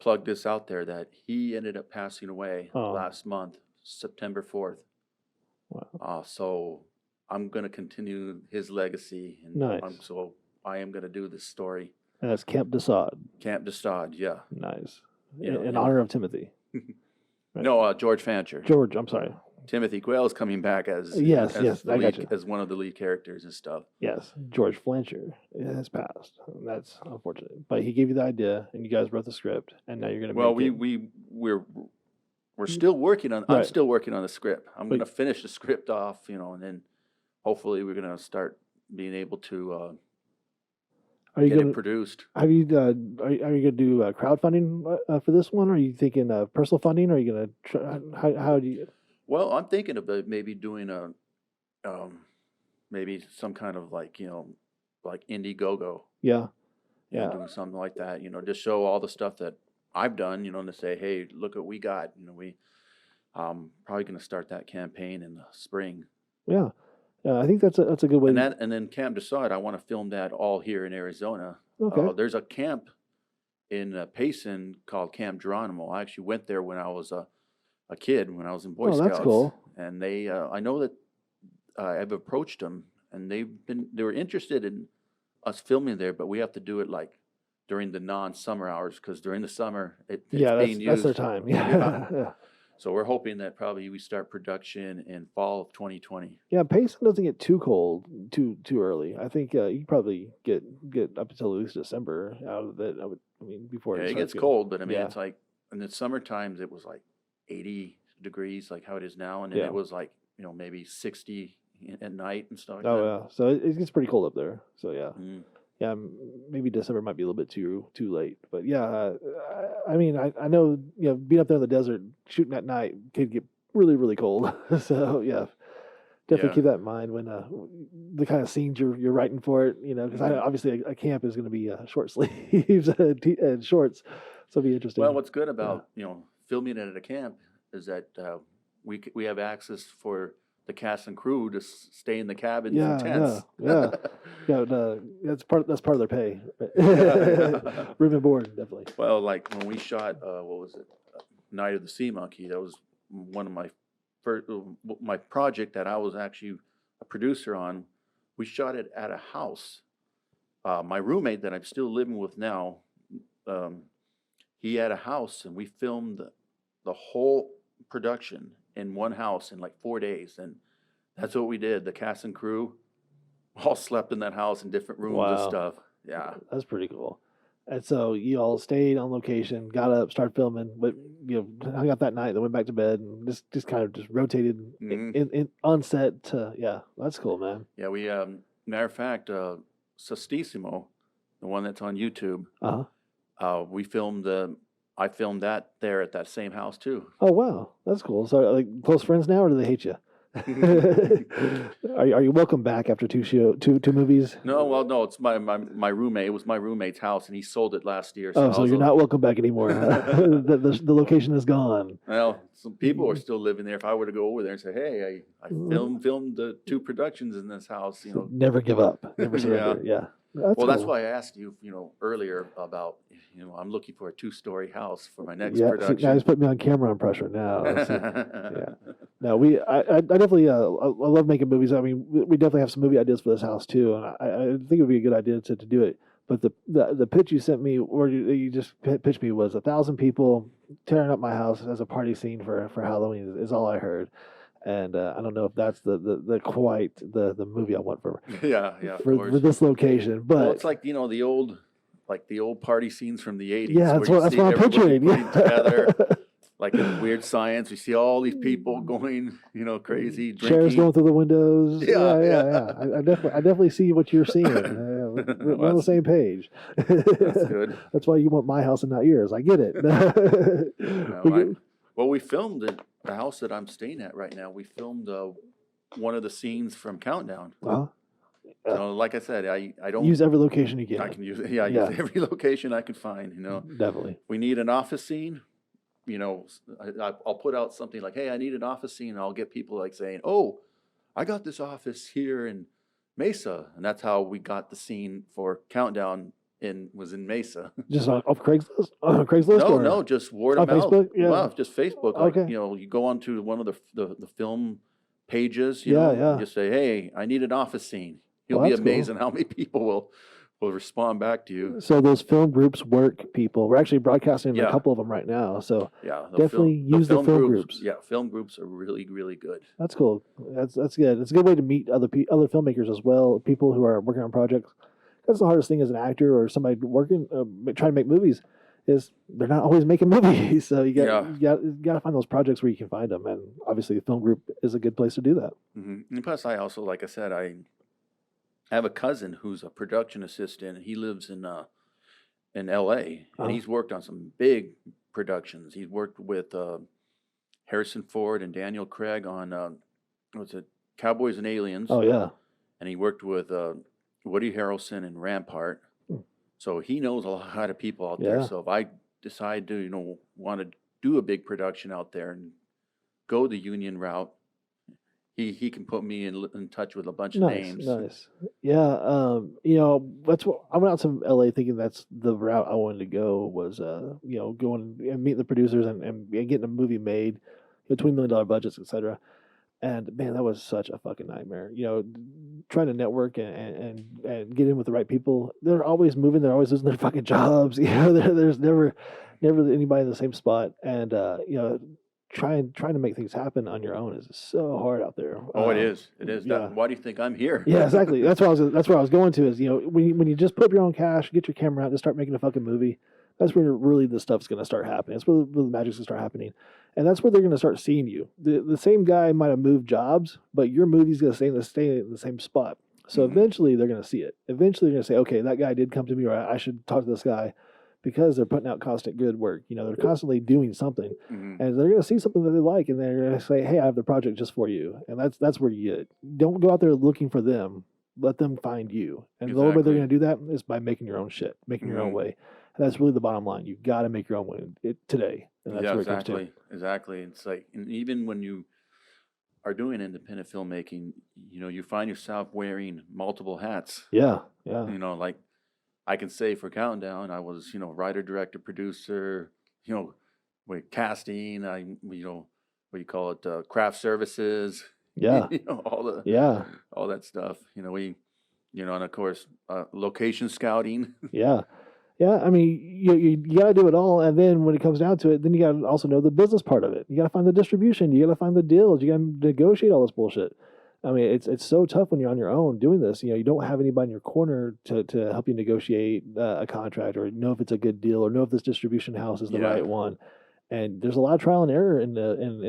S3: plug this out there that he ended up passing away
S2: Oh.
S3: last month, September 4th.
S2: wow.
S3: So I'm going to continue his legacy, and
S2: Nice.
S3: I am going to do this story.
S2: And that's Camp Desaad.
S3: Camp Desaad, yeah.
S2: Nice.
S3: You know,
S2: in honor of Timothy.
S3: No, George Fancher.
S2: George, I'm sorry.
S3: Timothy Quayle is coming back as
S2: Yes, I got you.
S3: as one of the lead characters and stuff.
S2: Yes, George Flancher has passed. That's unfortunate. But he gave you the idea, and you guys wrote the script, and now you're going to
S3: Well,
S2: make it.
S3: we're still working on. I'm
S2: Right.
S3: still working on the script. I'm
S2: But-
S3: going to finish the script off, and then hopefully we're going to start being able to
S2: Are you
S3: get
S2: going
S3: it
S2: to
S3: produced.
S2: are you going to do crowdfunding for this one? Or are you thinking personal funding? Or are you going to try, how do you?
S3: Well, I'm thinking about maybe doing maybe some kind of like Indiegogo.
S2: Yeah,
S3: Yeah,
S2: Yeah.
S3: doing something like that. Just show all the stuff that I've done. And to say, hey, look what we got. We probably going to start that campaign in the spring.
S2: yeah. I think that's a good way.
S3: And then Camp Desaad, I want to film that all here in Arizona.
S2: Okay.
S3: There's a camp in Payson called Camp Geronimo. I actually went there when I was a kid, when I was in Boy Scouts.
S2: That's cool.
S3: And they, I know that I've approached them, and they were interested in us filming there, but we have to do it like during the non-summer hours, because during the summer it's being used.
S2: That's their time. Yeah. Yeah.
S3: So we're hoping that probably we start production in fall of 2020.
S2: Yeah, Payson doesn't get too cold too early. I think you can probably get up until at least December out of it. Before
S3: Yeah, it
S2: starts
S3: gets
S2: getting-
S3: cold, but
S2: yeah.
S3: it's like in the summer times it was like 80 degrees, like how it is now, and then
S2: Yeah.
S3: it was like maybe 60 at night and stuff like
S2: Oh
S3: that.
S2: yeah, so it gets pretty cold up there. So yeah,
S3: Mm.
S2: yeah, maybe December might be a little bit too late. But yeah, I know being up there in the desert shooting at night could get really really cold. So yeah, definitely
S3: Yeah.
S2: keep that in mind when the kind of scenes you're writing for it. Because
S3: Mhm.
S2: obviously a camp is going to be short sleeves and shorts, so it'll be interesting.
S3: Well, what's good about filming it at a camp is that we have access for the cast and crew to stay in the cabins and tents.
S2: Yeah, that's part of their pay.
S3: Yeah.
S2: Room and board, definitely.
S3: Well, like when we shot, what was it, Night of the Sea Monkey? That was one of my first, my project that I was actually a producer on. We shot it at a house. My roommate that I'm still living with now, he had a house, and we filmed the whole production in one house in like 4 days, and that's what we did. The cast and crew all slept in that house in different rooms and
S2: Wow.
S3: stuff. Yeah.
S2: That's pretty cool. And so you all stayed on location, got up, started filming, but hung out that night, then went back to bed, and just kind of just rotated
S3: Mhm.
S2: in on set. That's cool, man.
S3: Yeah, we matter of fact, Sestissimo, the one that's on YouTube, we filmed I filmed that there at that same house too.
S2: Oh wow, that's cool. So like close friends now, or do they hate you? Are you welcome back after two movies?
S3: No, well, no, it's my roommate. It was my roommate's house, and he sold it last year.
S2: Oh,
S3: I
S2: so
S3: was
S2: you're not welcome back anymore. The location is gone.
S3: Well, some people are still living there. If I were to go over there and say, "Hey, I filmed the 2 productions in this house,"
S2: Never give up. Never surrender. Yeah.
S3: That's
S2: cool.
S3: why I asked you, earlier about, I'm looking for a 2-story house for my next
S2: Yeah,
S3: production.
S2: now he's putting me on camera on pressure now. Yeah. No, I definitely I love making movies. I mean, we definitely have some movie ideas for this house too, and I think it would be a good idea to do it. But the pitch you sent me, or you just pitched me, was 1,000 people tearing up my house as a party scene for Halloween. Is all I heard, and I don't know if that's the quite the movie I want for
S3: Yeah, of
S2: for
S3: course.
S2: this location. But
S3: Well, it's like the old party scenes from the 80s.
S2: yeah,
S3: where
S2: that's
S3: you
S2: what I'm
S3: see everybody
S2: picturing.
S3: putting together, like in Weird Science. We see all these people going, crazy, drinking.
S2: Chairs going through the windows.
S3: Yeah.
S2: I definitely see what you're seeing. We're on the same page.
S3: That's good.
S2: That's why you want my house and not yours. I get it.
S3: Well, we filmed it. The house that I'm staying at right now, we filmed one of the scenes from Countdown. So, like I said, I don't
S2: use every location you get.
S3: I can use it. Yeah, I use every location I can find.
S2: Definitely.
S3: We need an office scene. I'll put out something like, "Hey, I need an office scene," and I'll get people like saying, "Oh, I got this office here in Mesa, and that's how we got the scene for Countdown. Was in Mesa.
S2: Just off Craigslist? Craigslist?
S3: No,
S2: or?
S3: no, just word
S2: On
S3: of mouth.
S2: Facebook? Yeah.
S3: Wow, just Facebook. Like,
S2: Okay.
S3: you know, you go onto one of the film pages,
S2: Yeah,
S3: and
S2: yeah.
S3: just say, "Hey, I need an office scene." You'll
S2: Well,
S3: be
S2: that's cool.
S3: amazed at how many people will respond back to you.
S2: So those film groups work, people. We're actually broadcasting
S3: Yeah.
S2: a couple of them right now. So
S3: Yeah,
S2: definitely use the film groups.
S3: Yeah, film groups are really, really good.
S2: That's cool. That's good. It's a good way to meet other filmmakers as well, people who are working on projects. That's the hardest thing as an actor or somebody working, trying to make movies, is they're not always making movies. So you got to find those projects where you can find them, and obviously the film group is a good place to do that.
S3: And plus, I also, like I said, I have a cousin who's a production assistant. He lives in L.A. and he's worked on some big productions. He's worked with Harrison Ford and Daniel Craig on what's it, Cowboys and Aliens.
S2: Oh yeah,
S3: and he worked with Woody Harrelson and Rampart. So he knows a lot of people out there. So if I decide to, want to do a big production out there and go the union route, he can put me in touch with a bunch of names.
S2: Nice. Yeah. That's what I went out to LA thinking that's the route I wanted to go was, going and meeting the producers and getting a movie made, $20 million budgets, etc. And man, that was such a fucking nightmare. Trying to network and get in with the right people. They're always moving. They're always losing their fucking jobs. There's never anybody in the same spot. And trying to make things happen on your own is so hard out there.
S3: Oh, it is. It is.
S2: Yeah.
S3: Why do you think I'm here?
S2: Yeah, exactly. That's where I was going to is, when you just put up your own cash, get your camera out, and start making a fucking movie. That's where really the stuff's going to start happening. That's where the magic's going to start happening. And that's where they're going to start seeing you. The same guy might have moved jobs, but your movie's going to stay in the same spot. So eventually they're going to see it. Eventually they're going to say, okay, that guy did come to me, or I should talk to this guy, because they're putting out constant good work. They're constantly doing something. And they're going to see something that they like, and they're going to say, hey, I have the project just for you. And that's where you get it. Don't go out there looking for them. Let them find you. And the only way they're going to do that is by making your own shit, making your own way. And that's really the bottom line. You've got to make your own way today. And that's where it comes to.
S3: Exactly. It's like, and even when you are doing independent filmmaking, you find yourself wearing multiple hats.
S2: Yeah.
S3: Like I can say for Countdown, I was, writer, director, producer, with casting, what do you call it, craft services.
S2: Yeah.
S3: all that stuff. And of course, location scouting.
S2: Yeah. Yeah, I mean, you got to do it all, and then when it comes down to it, then you got to also know the business part of it. You got to find the distribution, you got to find the deals, you got to negotiate all this bullshit. I mean, it's so tough when you're on your own doing this. You don't have anybody in your corner to help you negotiate a contract, or know if it's a good deal, or know if this distribution house is the right one. And there's a lot of trial and error in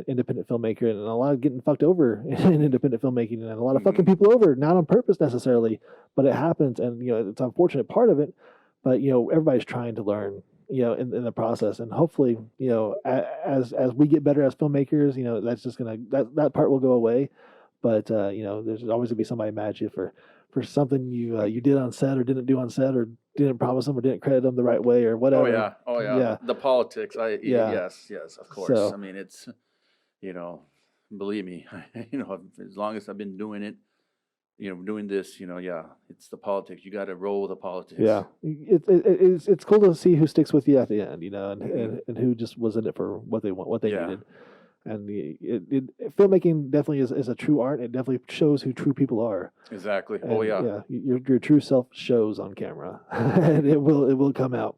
S2: independent filmmaker, and a lot of getting fucked over in independent filmmaking, and a lot of fucking people over, not on purpose necessarily, but it happens, and it's an unfortunate part of it. But everybody's trying to learn, in the process, and hopefully, as we get better as filmmakers, that's just that part will go away. But there's always gonna be somebody mad at you for something you did on set or didn't do on set, or didn't promise them or didn't credit them the right way or whatever.
S3: Oh yeah. The politics. Yes, of course.
S2: So,
S3: I mean, it's believe me, as long as I've been doing it. Doing this, it's the politics. You got to roll with the politics. Yeah,
S2: it's cool to see who sticks with you at the end, and who just was in it for what they needed. And filmmaking definitely is a true art. It definitely shows who true people are.
S3: Exactly.
S2: And, your true self shows on camera, and it will come out.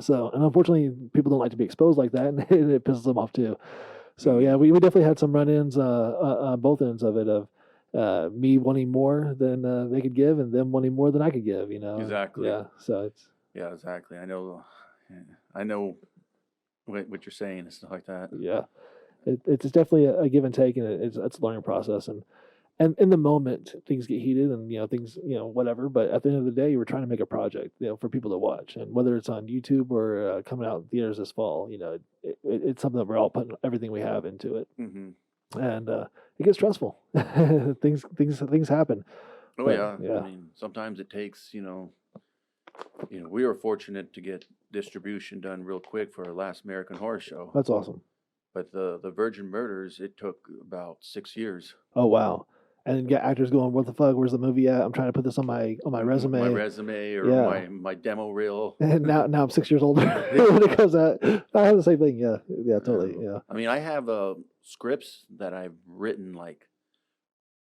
S2: So, and unfortunately, people don't like to be exposed like that, and it pisses them off too. So we definitely had some run-ins on both ends of it of. Me wanting more than they could give, and them wanting more than I could give.
S3: Exactly.
S2: Yeah. So it's.
S3: Yeah, exactly. I know what you're saying and stuff like that.
S2: Yeah, it's definitely a give and take, and it's a learning process, and in the moment things get heated, and things whatever. But at the end of the day, we're trying to make a project for people to watch, and whether it's on YouTube or coming out in theaters this fall, it's something that we're all putting everything we have into it. And it gets stressful. things happen.
S3: Oh, but, yeah. I mean, sometimes it takes, we were fortunate to get distribution done real quick for our last American Horror Show.
S2: That's awesome.
S3: But the Virgin Murders, it took about 6 years.
S2: Oh, wow. and get actors going, "What the fuck? Where's the movie at? I'm trying to put this on my resume."
S3: My resume or
S2: Yeah.
S3: my demo reel.
S2: And now I'm 6 years older when it comes out. I have the same thing. Yeah, totally. Yeah,
S3: I mean, I have scripts that I've written like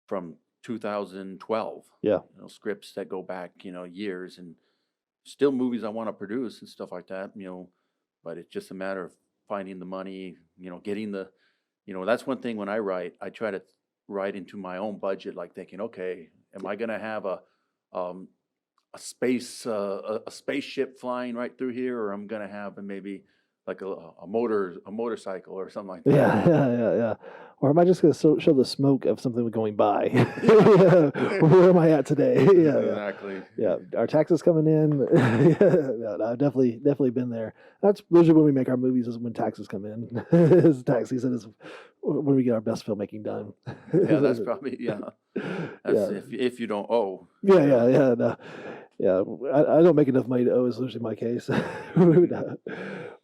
S3: from 2012.
S2: yeah,
S3: Scripts that go back, years, and still movies I want to produce and stuff like that. But it's just a matter of finding the money. Getting the, that's one thing when I write. I try to write into my own budget, like thinking, okay, am I going to have a spaceship flying right through here, or I'm going to have maybe like a motorcycle or something like that.
S2: Yeah. Or am I just going to show the smoke of something going by? Where am I at today? Yeah,
S3: exactly.
S2: Yeah, our taxes coming in. No, I've definitely been there. That's usually when we make our movies, is when taxes come in. It's tax season is when we get our best filmmaking done.
S3: Yeah, that's probably if you don't owe.
S2: No. Yeah, I don't make enough money to owe is usually my case.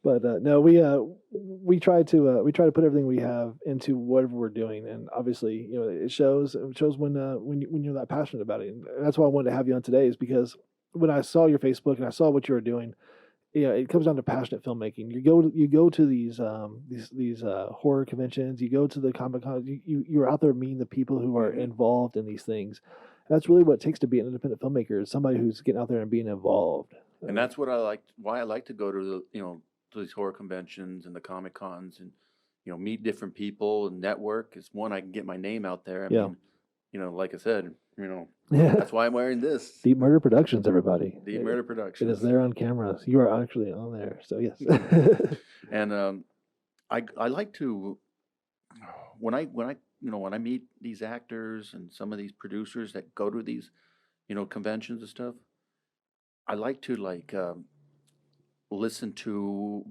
S2: But no, we try to put everything we have into whatever we're doing, and obviously, it shows when you're that passionate about it. And that's why I wanted to have you on today, is because when I saw your Facebook and I saw what you were doing, it comes down to passionate filmmaking. You go to these horror conventions, you go to the Comic Con, you're out there meeting the people who are involved in these things. That's really what it takes to be an independent filmmaker, is somebody who's getting out there and being involved.
S3: And that's what why I like to go to to these horror conventions and the Comic Cons, and meet different people and network. It's one, I can get my name out there. I mean, like I said, that's why I'm wearing this.
S2: Deep Murder Productions, everybody.
S3: Deep Murder Productions.
S2: It is there on camera. You are actually on there. So yes.
S3: And I like to, when I meet these actors and some of these producers that go to these conventions and stuff, I like to listen to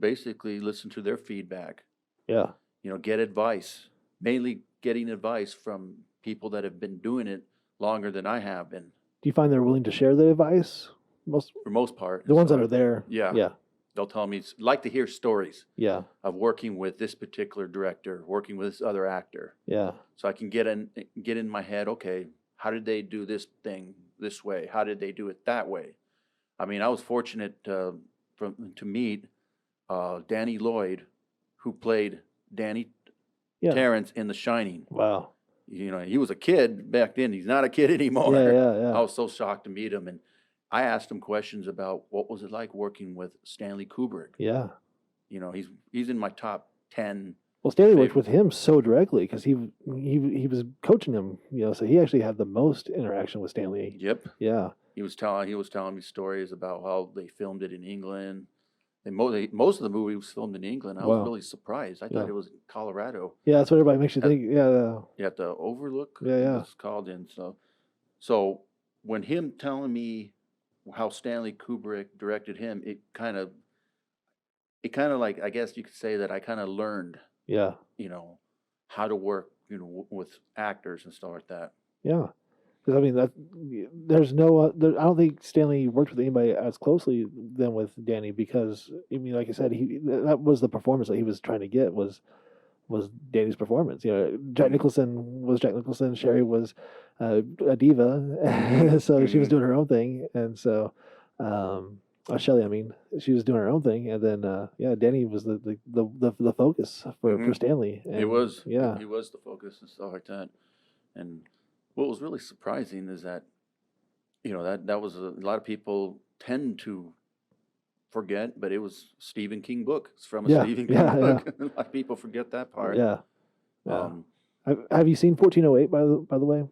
S3: their feedback.
S2: Yeah.
S3: Get advice, mainly getting advice from people that have been doing it longer than I have been.
S2: Do you find they're willing to share the advice?
S3: For most part.
S2: The ones that are there.
S3: Yeah.
S2: Yeah.
S3: They'll tell me, like to hear stories.
S2: Yeah.
S3: Of working with this particular director, working with this other actor.
S2: Yeah.
S3: So I can get in my head, okay, how did they do this thing this way? How did they do it that way? I mean, I was fortunate to meet Danny Lloyd, who played Danny Terrence in The Shining.
S2: Wow.
S3: He was a kid back then. He's not a kid anymore.
S2: Yeah.
S3: I was so shocked to meet him, and I asked him questions about what was it like working with Stanley Kubrick.
S2: Yeah.
S3: He's in my top 10.
S2: Well, Stanley worked with him so directly because he was coaching him. So he actually had the most interaction with Stanley.
S3: Yep.
S2: Yeah.
S3: He was telling me stories about how they filmed it in England. And most of the movie was filmed in England. I was really surprised. I thought it was in Colorado.
S2: Yeah, that's what everybody makes you think. Yeah.
S3: At the Overlook.
S2: Yeah.
S3: It's called in. So when him telling me how Stanley Kubrick directed him, it kind of like, I guess you could say that I kind of learned.
S2: Yeah.
S3: How to work, with actors and stuff like that.
S2: Yeah. Because I mean, there's no. I don't think Stanley worked with anybody as closely than with Danny, because I mean, like I said, that was the performance that he was trying to get was Danny's performance. Jack Nicholson was Jack Nicholson. Sherry was a diva, so she was doing her own thing, and so Shelley, I mean, she was doing her own thing, and then Danny was the focus for Stanley. And,
S3: he was
S2: the
S3: focus and stuff like that, and. What was really surprising is that, that was a lot of people tend to forget, but it was Stephen King book. It's from a Stephen King book. A lot of people forget that part.
S2: Yeah. Have you seen 1408 by the way?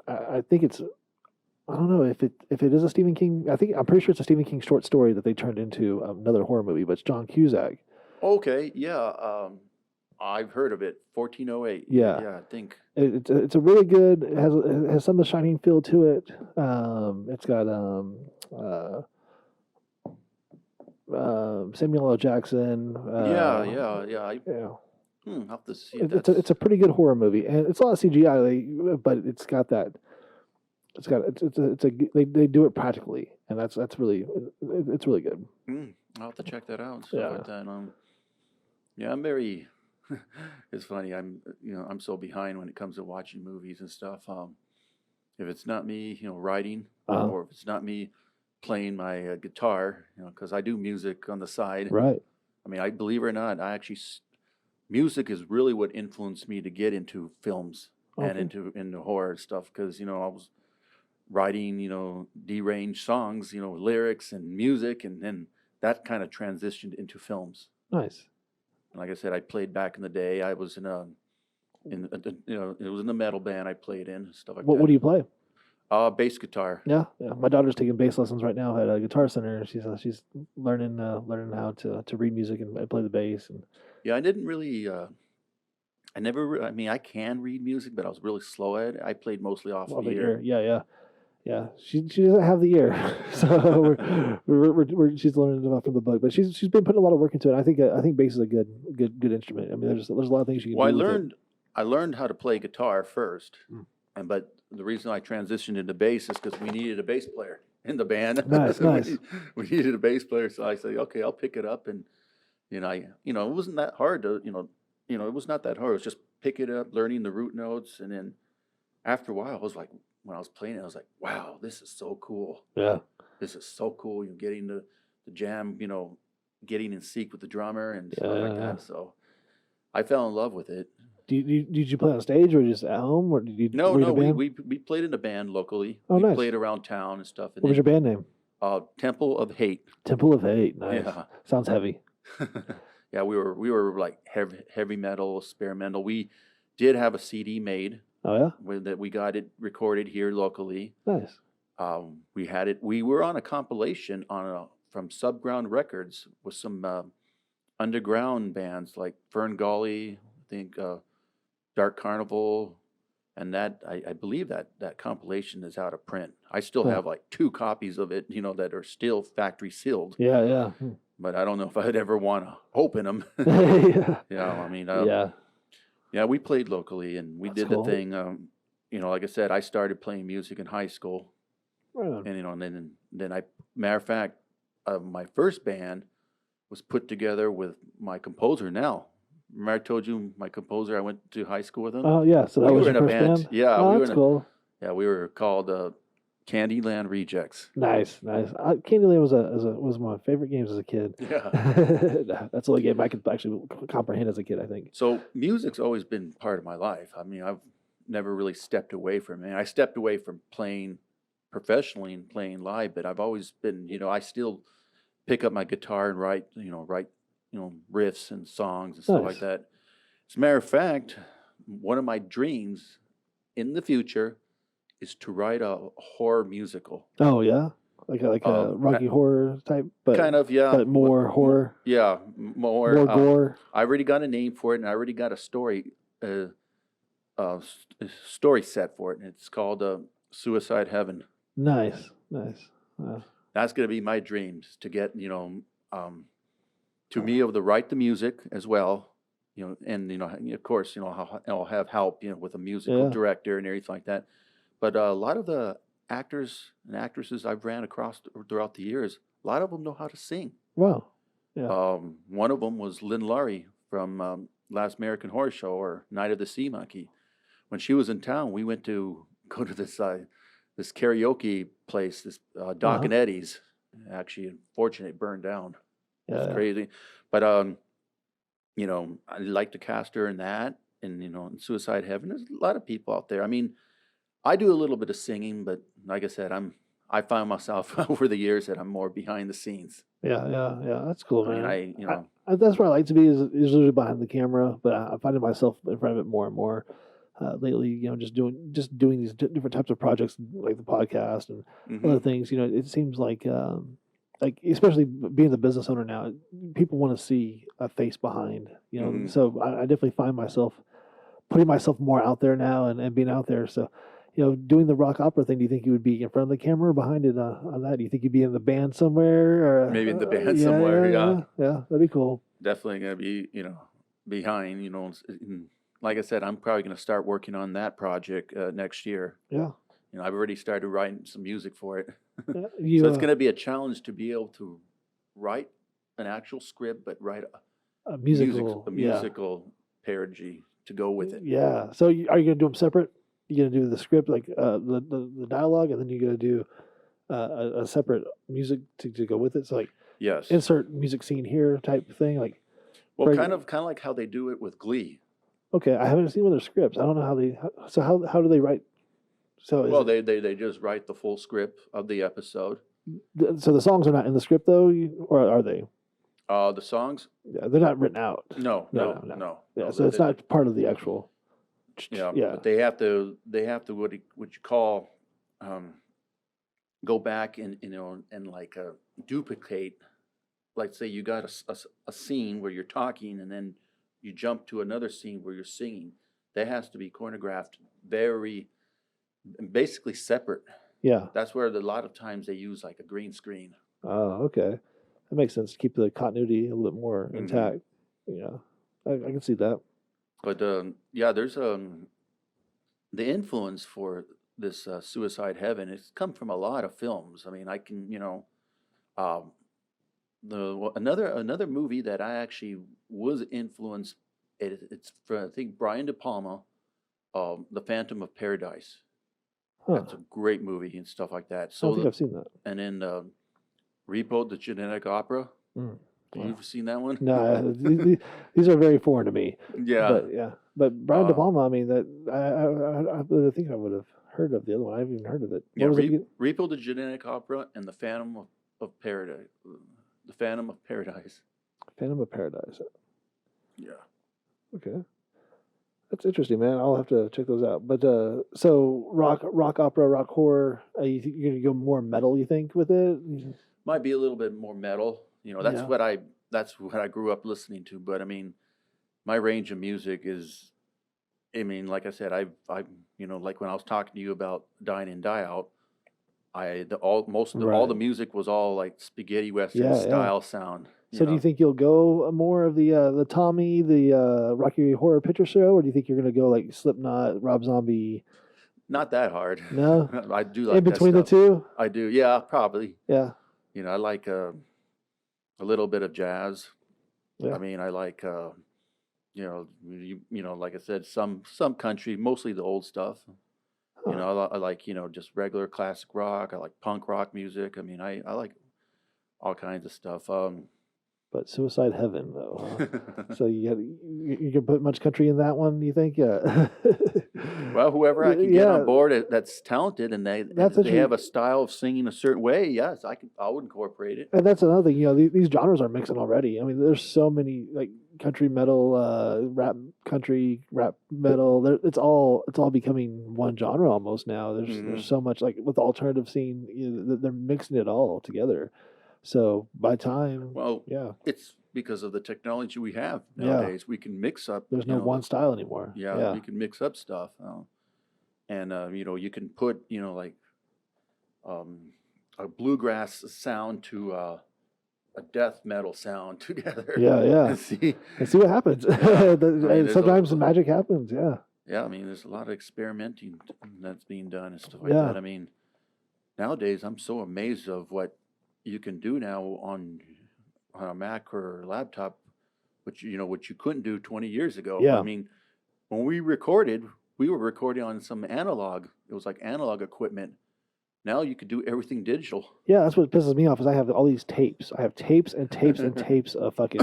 S2: I think it's, I don't know if it is a Stephen King. I'm pretty sure it's a Stephen King short story that they turned into another horror movie, but it's John Cusack.
S3: Okay, yeah. I've heard of it. 1408.
S2: Yeah,
S3: I think
S2: it's a really good. It has some of the Shining feel to it. It's got Samuel L. Jackson.
S3: I'll have to see it.
S2: It's a pretty good horror movie, and it's a lot of CGI, but it's got that. They do it practically, and that's really it's really good.
S3: I'll have to check that out and stuff like that. I'm very it's funny. I'm so behind when it comes to watching movies and stuff. If it's not me, writing, or if it's not me playing my guitar, because I do music on the side.
S2: Right.
S3: I mean, I believe it or not, music is really what influenced me to get into films and into horror stuff. Because I was writing, deranged songs, lyrics and music, and then that kind of transitioned into films.
S2: Nice.
S3: And like I said, I played back in the day. I was it was in the metal band I played in, stuff like that.
S2: What do you play?
S3: Bass guitar.
S2: Yeah. My daughter's taking bass lessons right now at a guitar center. She's learning how to read music and play the bass. And
S3: Yeah, I didn't really. I mean, I can read music, but I was really slow at it. I played mostly off the ear.
S2: Yeah. She doesn't have the ear, so she's learning about from the book. But she's been putting a lot of work into it. I think bass is a good instrument. I mean, there's a lot of things you can do. Well,
S3: I learned how to play guitar first, but the reason I transitioned into bass is because we needed a bass player in the band.
S2: Nice.
S3: We needed a bass player, so I said, okay, I'll pick it up, and it wasn't that hard to it was not that hard. It was just pick it up, learning the root notes, and then after a while, I was like, when I was playing it, I was like, wow, this is so cool.
S2: Yeah,
S3: this is so cool. Getting the jam, getting in sync with the drummer and stuff like that. So I fell in love with it.
S2: Did you play on stage or just at home, or did you?
S3: No, we played in a band locally.
S2: Oh,
S3: we
S2: nice.
S3: Played around town and stuff. And
S2: what was your band name?
S3: Temple of Hate.
S2: Temple of Hate. Nice.
S3: Yeah.
S2: Sounds heavy.
S3: Yeah, we were like heavy metal, experimental. We did have a CD made.
S2: Oh yeah.
S3: That we got it recorded here locally.
S2: Nice.
S3: We had it. We were on a compilation from Subground Records with some underground bands like Fern Gully, I think Dark Carnival, and that I believe that compilation is out of print. I still have like 2 copies of it, that are still factory sealed.
S2: Yeah.
S3: But I don't know if I'd ever want to open them.
S2: Yeah.
S3: I mean, yeah, we played locally, and we did
S2: cool.
S3: the thing. Like I said, I started playing music in high school,
S2: right.
S3: And then matter of fact, my first band was put together with my composer now. Remember I told you my composer, I went to high school with him?
S2: Oh, yeah. So that was your first band?
S3: Yeah.
S2: Oh, that's cool.
S3: Yeah, we were called Candyland Rejects.
S2: Nice. Candyland was one of my favorite games as a kid.
S3: Yeah.
S2: That's the only game I could actually comprehend as a kid, I think.
S3: So music's always been part of my life. I mean, I've never really stepped away from it. I stepped away from playing professionally and playing live, but I've always been, I still pick up my guitar and write riffs and songs and stuff like that. As a matter of fact, one of my dreams in the future is to write a horror musical.
S2: Oh yeah, like a Rocky Horror type, but
S3: kind of, yeah,
S2: but more horror.
S3: Yeah, more
S2: gore.
S3: I already got a name for it, and I already got a story set for it, and it's called Suicide Heaven.
S2: Nice.
S3: That's going to be my dreams, to get to me able to write the music as well, and of course I'll have help with a musical director and everything like that. But a lot of the actors and actresses I've ran across throughout the years, a lot of them know how to sing.
S2: Wow. Yeah.
S3: One of them was Lynn Laurie from Last American Horror Show, or Night of the Sea Monkey. When she was in town, we went to go to this karaoke place, this Doc and Eddie's. Actually, unfortunately, it burned down. It's crazy. But I like to cast her in that, and in Suicide Heaven. There's a lot of people out there. I mean, I do a little bit of singing, but like I said, I find myself over the years that I'm more behind the scenes.
S2: Yeah. That's cool, man.
S3: I mean,
S2: that's where I like to be, is usually behind the camera, but I find myself in front of it more and more lately. Just doing these different types of projects, like the podcast and other things. It seems like especially being the business owner now, people want to see a face behind. So I definitely find myself putting myself more out there now and being out there. So. Doing the rock opera thing, do you think you would be in front of the camera or behind it on that? Do you think you'd be in the band somewhere? Or,
S3: maybe in the band somewhere, yeah.
S2: Yeah, that'd be cool.
S3: Definitely going to be, behind, like I said, I'm probably going to start working on that project next year.
S2: Yeah.
S3: I've already started writing some music for it.
S2: Yeah,
S3: so it's going to be a challenge to be able to write an actual script, but write a musical parody to go with it.
S2: Yeah. So are you gonna do them separate? You gonna do the script like the dialogue, and then you gonna do a separate music to go with it? So like
S3: Yes.
S2: insert music scene here type thing. Like
S3: Well,
S2: for-
S3: kind of like how they do it with Glee.
S2: okay, I haven't seen one of their scripts. I don't know how they. So how do they write? So is
S3: Well,
S2: it-
S3: they just write the full script of the episode.
S2: so the songs are not in the script though, or are they?
S3: The songs?
S2: Yeah, they're not written out.
S3: No.
S2: Yeah, so it's not part of the actual.
S3: Yeah,
S2: Yeah.
S3: but they have to what you call go back and and like duplicate. Like say you got a scene where you're talking and then you jump to another scene where you're singing. That has to be choreographed basically separate.
S2: Yeah.
S3: That's where a lot of times they use like a green screen.
S2: Oh, okay. That makes sense to keep the continuity a little bit more
S3: Mhm.
S2: intact. Yeah, I can see that.
S3: But yeah, there's the influence for this Suicide Heaven. It's come from a lot of films. I mean, I can another movie that I actually was influenced. It's for I think Brian De Palma, The Phantom of Paradise.
S2: Huh.
S3: That's a great movie and stuff like that.
S2: I don't
S3: So
S2: think I've seen that.
S3: and then Repo, the Genetic Opera.
S2: Mm.
S3: You've seen that one?
S2: No, these are very foreign to me.
S3: Yeah.
S2: But Brian De
S3: Uh,
S2: Palma. I mean, that I think I would have heard of the other one. I haven't even heard of it.
S3: Yeah,
S2: What was it again?
S3: Repo, the Genetic Opera, and The Phantom of Paradise. The Phantom of Paradise.
S2: Phantom of Paradise.
S3: Yeah.
S2: Okay, that's interesting, man. I'll have to check those out. But so rock opera, rock horror. You think you're gonna go more metal? You think with it?
S3: Might be a little bit more metal. That's
S2: Yeah.
S3: that's what I grew up listening to. But I mean, my range of music is, I mean, like I said, I like when I was talking to you about Dine In Die Out, all the
S2: Right.
S3: music was all like spaghetti western
S2: Yeah, yeah.
S3: style sound.
S2: So do you think you'll go more of the Tommy, the Rocky Horror Picture Show, or do you think you're gonna go like Slipknot, Rob Zombie?
S3: Not that hard.
S2: No?
S3: I do like
S2: In
S3: that
S2: between the
S3: stuff.
S2: two?
S3: I do. Yeah, probably.
S2: Yeah.
S3: I like a little bit of jazz.
S2: Yeah.
S3: I mean, I like like I said, some country, mostly the old stuff.
S2: Huh.
S3: I like just regular classic rock. I like punk rock music. I mean, I like all kinds of stuff.
S2: But Suicide Heaven, though. Huh? So you can put much country in that one, you think? Yeah.
S3: Well, whoever I can get
S2: Yeah.
S3: on board that's talented and they
S2: That's
S3: they have
S2: interesting.
S3: a style of singing a certain way, yes, I would incorporate it.
S2: And that's another thing, these genres are mixing already. I mean, there's so many like country metal, rap, country, rap metal. It's all becoming one genre almost now.
S3: Mhm.
S2: There's so much like with the alternative scene, they're mixing it all together. So by time,
S3: Well,
S2: yeah,
S3: it's because of the technology we have
S2: Yeah.
S3: nowadays. We can mix up.
S2: there's no one style anymore.
S3: Yeah, we can mix up stuff, and you can put like a bluegrass sound to a death metal sound together.
S2: Yeah.
S3: And see,
S2: And see what happens.
S3: mean, there's
S2: Sometimes
S3: a-
S2: the magic happens. Yeah.
S3: yeah, I mean, there's a lot of experimenting that's being done and stuff like
S2: Yeah.
S3: that. I mean, nowadays I'm so amazed of what you can do now on a Mac or laptop, which you couldn't do 20 years ago.
S2: Yeah.
S3: I mean, when we were recording on some analog. It was like analog equipment. Now you could do everything digital.
S2: Yeah, that's what pisses me off is I have all these tapes. I have tapes and tapes and tapes of fucking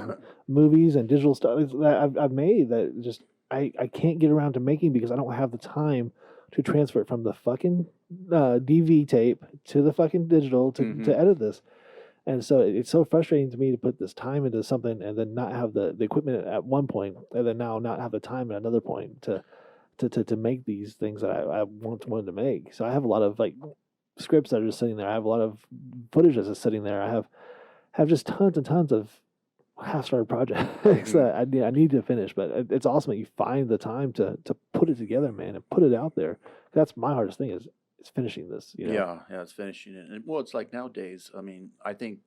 S2: movies and digital stuff that I've made that just I can't get around to making because I don't have the time to transfer it from the fucking DV tape to the fucking digital
S3: Mhm.
S2: to edit this. And so it's so frustrating to me to put this time into something and then not have the equipment at one point and then now not have the time at another point to make these things that I wanted to make. So I have a lot of like scripts that are just sitting there. I have a lot of footage that's just sitting there. I have just tons and tons of half-started projects that I need to finish. But it's awesome that you find the time to put it together, man, and put it out there. That's my hardest thing is finishing this.
S3: Yeah, it's finishing it. And well, it's like nowadays. I mean, I think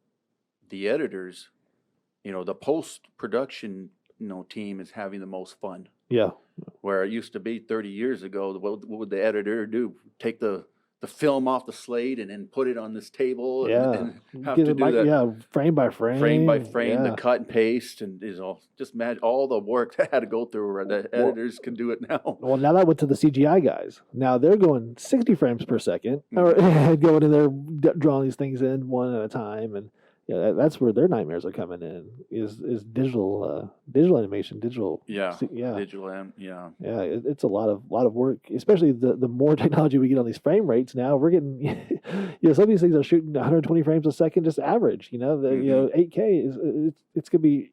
S3: the editors, the post-production, team is having the most fun.
S2: Yeah.
S3: Where it used to be 30 years ago, what would the editor do? Take the the film off the slate and then put it on this table and have
S2: Get
S3: to
S2: it
S3: do that
S2: frame by frame.
S3: frame by frame,
S2: Yeah.
S3: the cut and paste, and is all just all the work that had to go through. The editors can do it now.
S2: Well, now that went to the CGI guys. Now they're going 60 frames per second, or going in there drawing these things in one at a time, and that's where their nightmares are coming in. Is digital animation, digital.
S3: Digital
S2: It's a lot of work, especially the more technology we get on these frame rates. Now we're getting, some of these things are shooting 120 frames a second, just average. 8K it's gonna be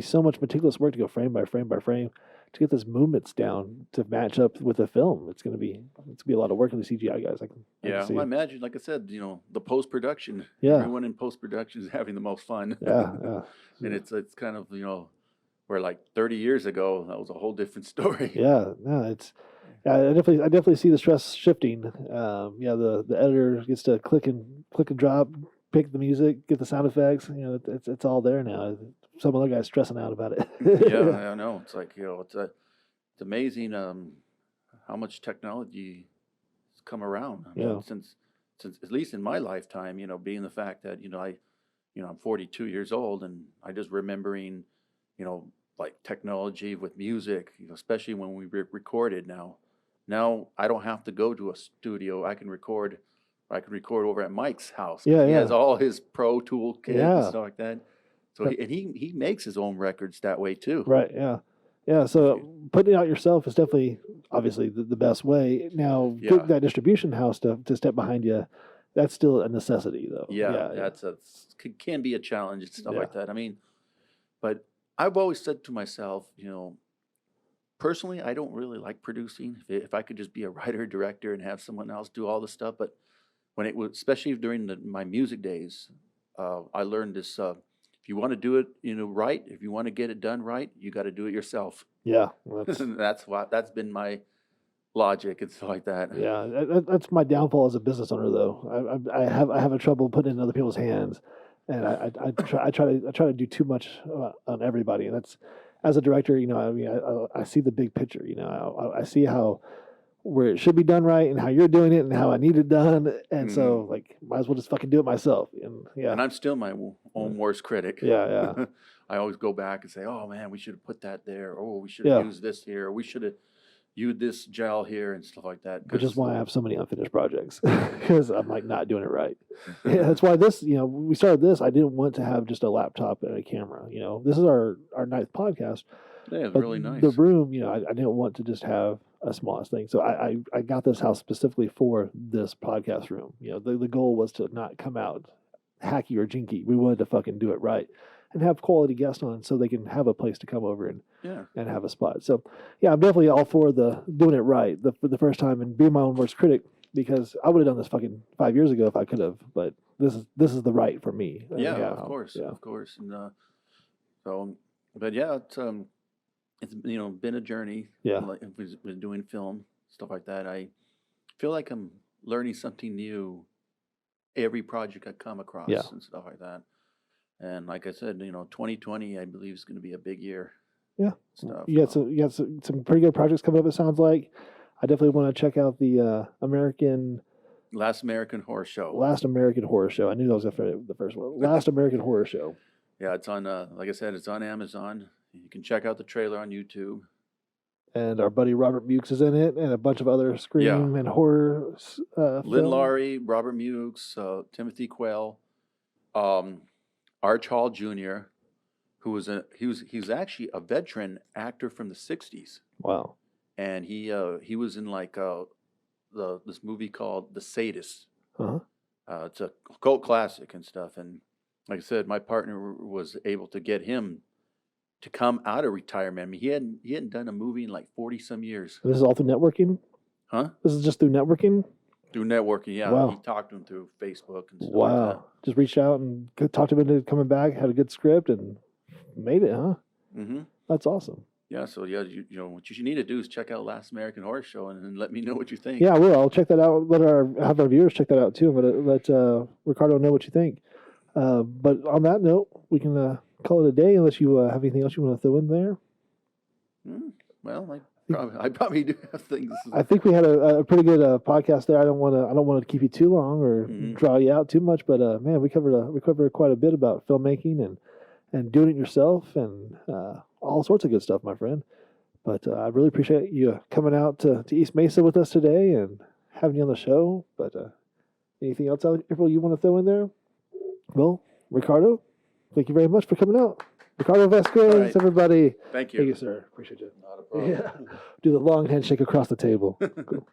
S2: so much meticulous work to go frame by frame by frame to get those movements down to match up with the film. It's gonna be a lot of work on the CGI guys. I can see
S3: I
S2: it.
S3: imagine, like I said, the post production.
S2: Yeah.
S3: Everyone in post production is having the most fun.
S2: Yeah.
S3: And it's kind of where like 30 years ago that was a whole different story.
S2: Yeah, no, it's. I definitely see the stress shifting. The editor gets to click and drop, pick the music, get the sound effects. It's all there now. Some other guy's stressing out about it.
S3: Yeah, I know. It's like it's amazing how much technology has come around. I mean, since at least in my lifetime, being the fact that I'm 42 years old, and I just remembering, like technology with music, especially when we recorded now. Now I don't have to go to a studio. I can record over at Mike's house. He has all his Pro Tool kit and stuff like that. So he makes his own records that way too.
S2: Right. Yeah. So putting it out yourself is definitely, obviously, the best way. Now, getting that distribution house to step behind you, that's still a necessity, though.
S3: That's can be a challenge and stuff like that. I mean, but I've always said to myself, personally, I don't really like producing. If I could just be a writer, director, and have someone else do all the stuff, but when it was, especially during my music days, I learned this. If you want to do it, right. If you want to get it done right, you got to do it yourself.
S2: Yeah,
S3: that's been my logic and stuff like that.
S2: Yeah, that's my downfall as a business owner, though. I have a trouble putting it in other people's hands, and I try to do too much on everybody. And that's, as a director, I see the big picture. I see where it should be done right and how you're doing it and how I need it done. And so, might as well just fucking do it myself. And
S3: I'm still my own worst critic.
S2: Yeah.
S3: I always go back and say, oh man, we should have put that there. Oh, we should have used this here. Or we should have used this gel here and stuff like that.
S2: Which is why I have so many unfinished projects, because I'm not doing it right. That's why we started this. I didn't want to have just a laptop and a camera. This is our 9th podcast.
S3: Yeah, it's really nice.
S2: The room, I didn't want to just have a smallest thing. So I got this house specifically for this podcast room. The goal was to not come out hacky or jinky. We wanted to fucking do it right and have quality guests on so they can have a place to come over and have a spot. So I'm definitely all for the doing it right for the first time and being my own worst critic, because I would have done this fucking 5 years ago if I could have, but this is the right for me.
S3: Of course. And it's been a journey. Like been doing film, stuff like that. I feel like I'm learning something new every project I come across and stuff like that. And like I said, 2020 I believe is going to be a big year.
S2: Yeah.
S3: Stuff.
S2: You got some pretty good projects coming up, it sounds like. I definitely want to check out the
S3: Last American Horror Show.
S2: Last American Horror Show. I knew that was the first one. Last American Horror Show.
S3: Yeah, it's on like I said, it's on Amazon. You can check out the trailer on YouTube.
S2: And our buddy Robert Mukes is in it, and a bunch of other scream and horror.
S3: Lynn Laurie, Robert Mukes, Timothy Quayle, Arch Hall Jr., who was he was actually a veteran actor from the '60s.
S2: Wow!
S3: And he was in this movie called The Sadist. It's a cult classic and stuff. And like I said, my partner was able to get him to come out of retirement. I mean, he hadn't done a movie in like 40 some years.
S2: This is all through networking?
S3: Huh?
S2: This is just through networking?
S3: Through networking, yeah.
S2: Wow.
S3: He talked to him through Facebook and stuff
S2: wow.
S3: like that.
S2: Just reached out and talked him into coming back, had a good script, and made it, huh?
S3: Mm-hmm.
S2: That's awesome.
S3: Yeah, so what you need to do is check out Last American Horror Show and let me know what you think.
S2: Yeah, I will. I'll check that out. Have our viewers check that out too. And let Ricardo know what you think. But on that note, we can call it a day unless you have anything else you want to throw in there.
S3: Well, I probably do have things.
S2: I think we had a pretty good podcast there. I don't want to keep you too long or draw you out too much, but man, we covered quite a bit about filmmaking and doing it yourself and all sorts of good stuff, my friend. But I really appreciate you coming out to East Mesa with us today and having you on the show. But anything else, April, you want to throw in there? Well, Ricardo, thank you very much for coming out. Ricardo Vasquez,
S3: right.
S2: Everybody.
S3: Thank you.
S2: Thank you, sir. Appreciate you.
S3: Not a problem.
S2: Yeah. Do the long handshake across the table. Cool.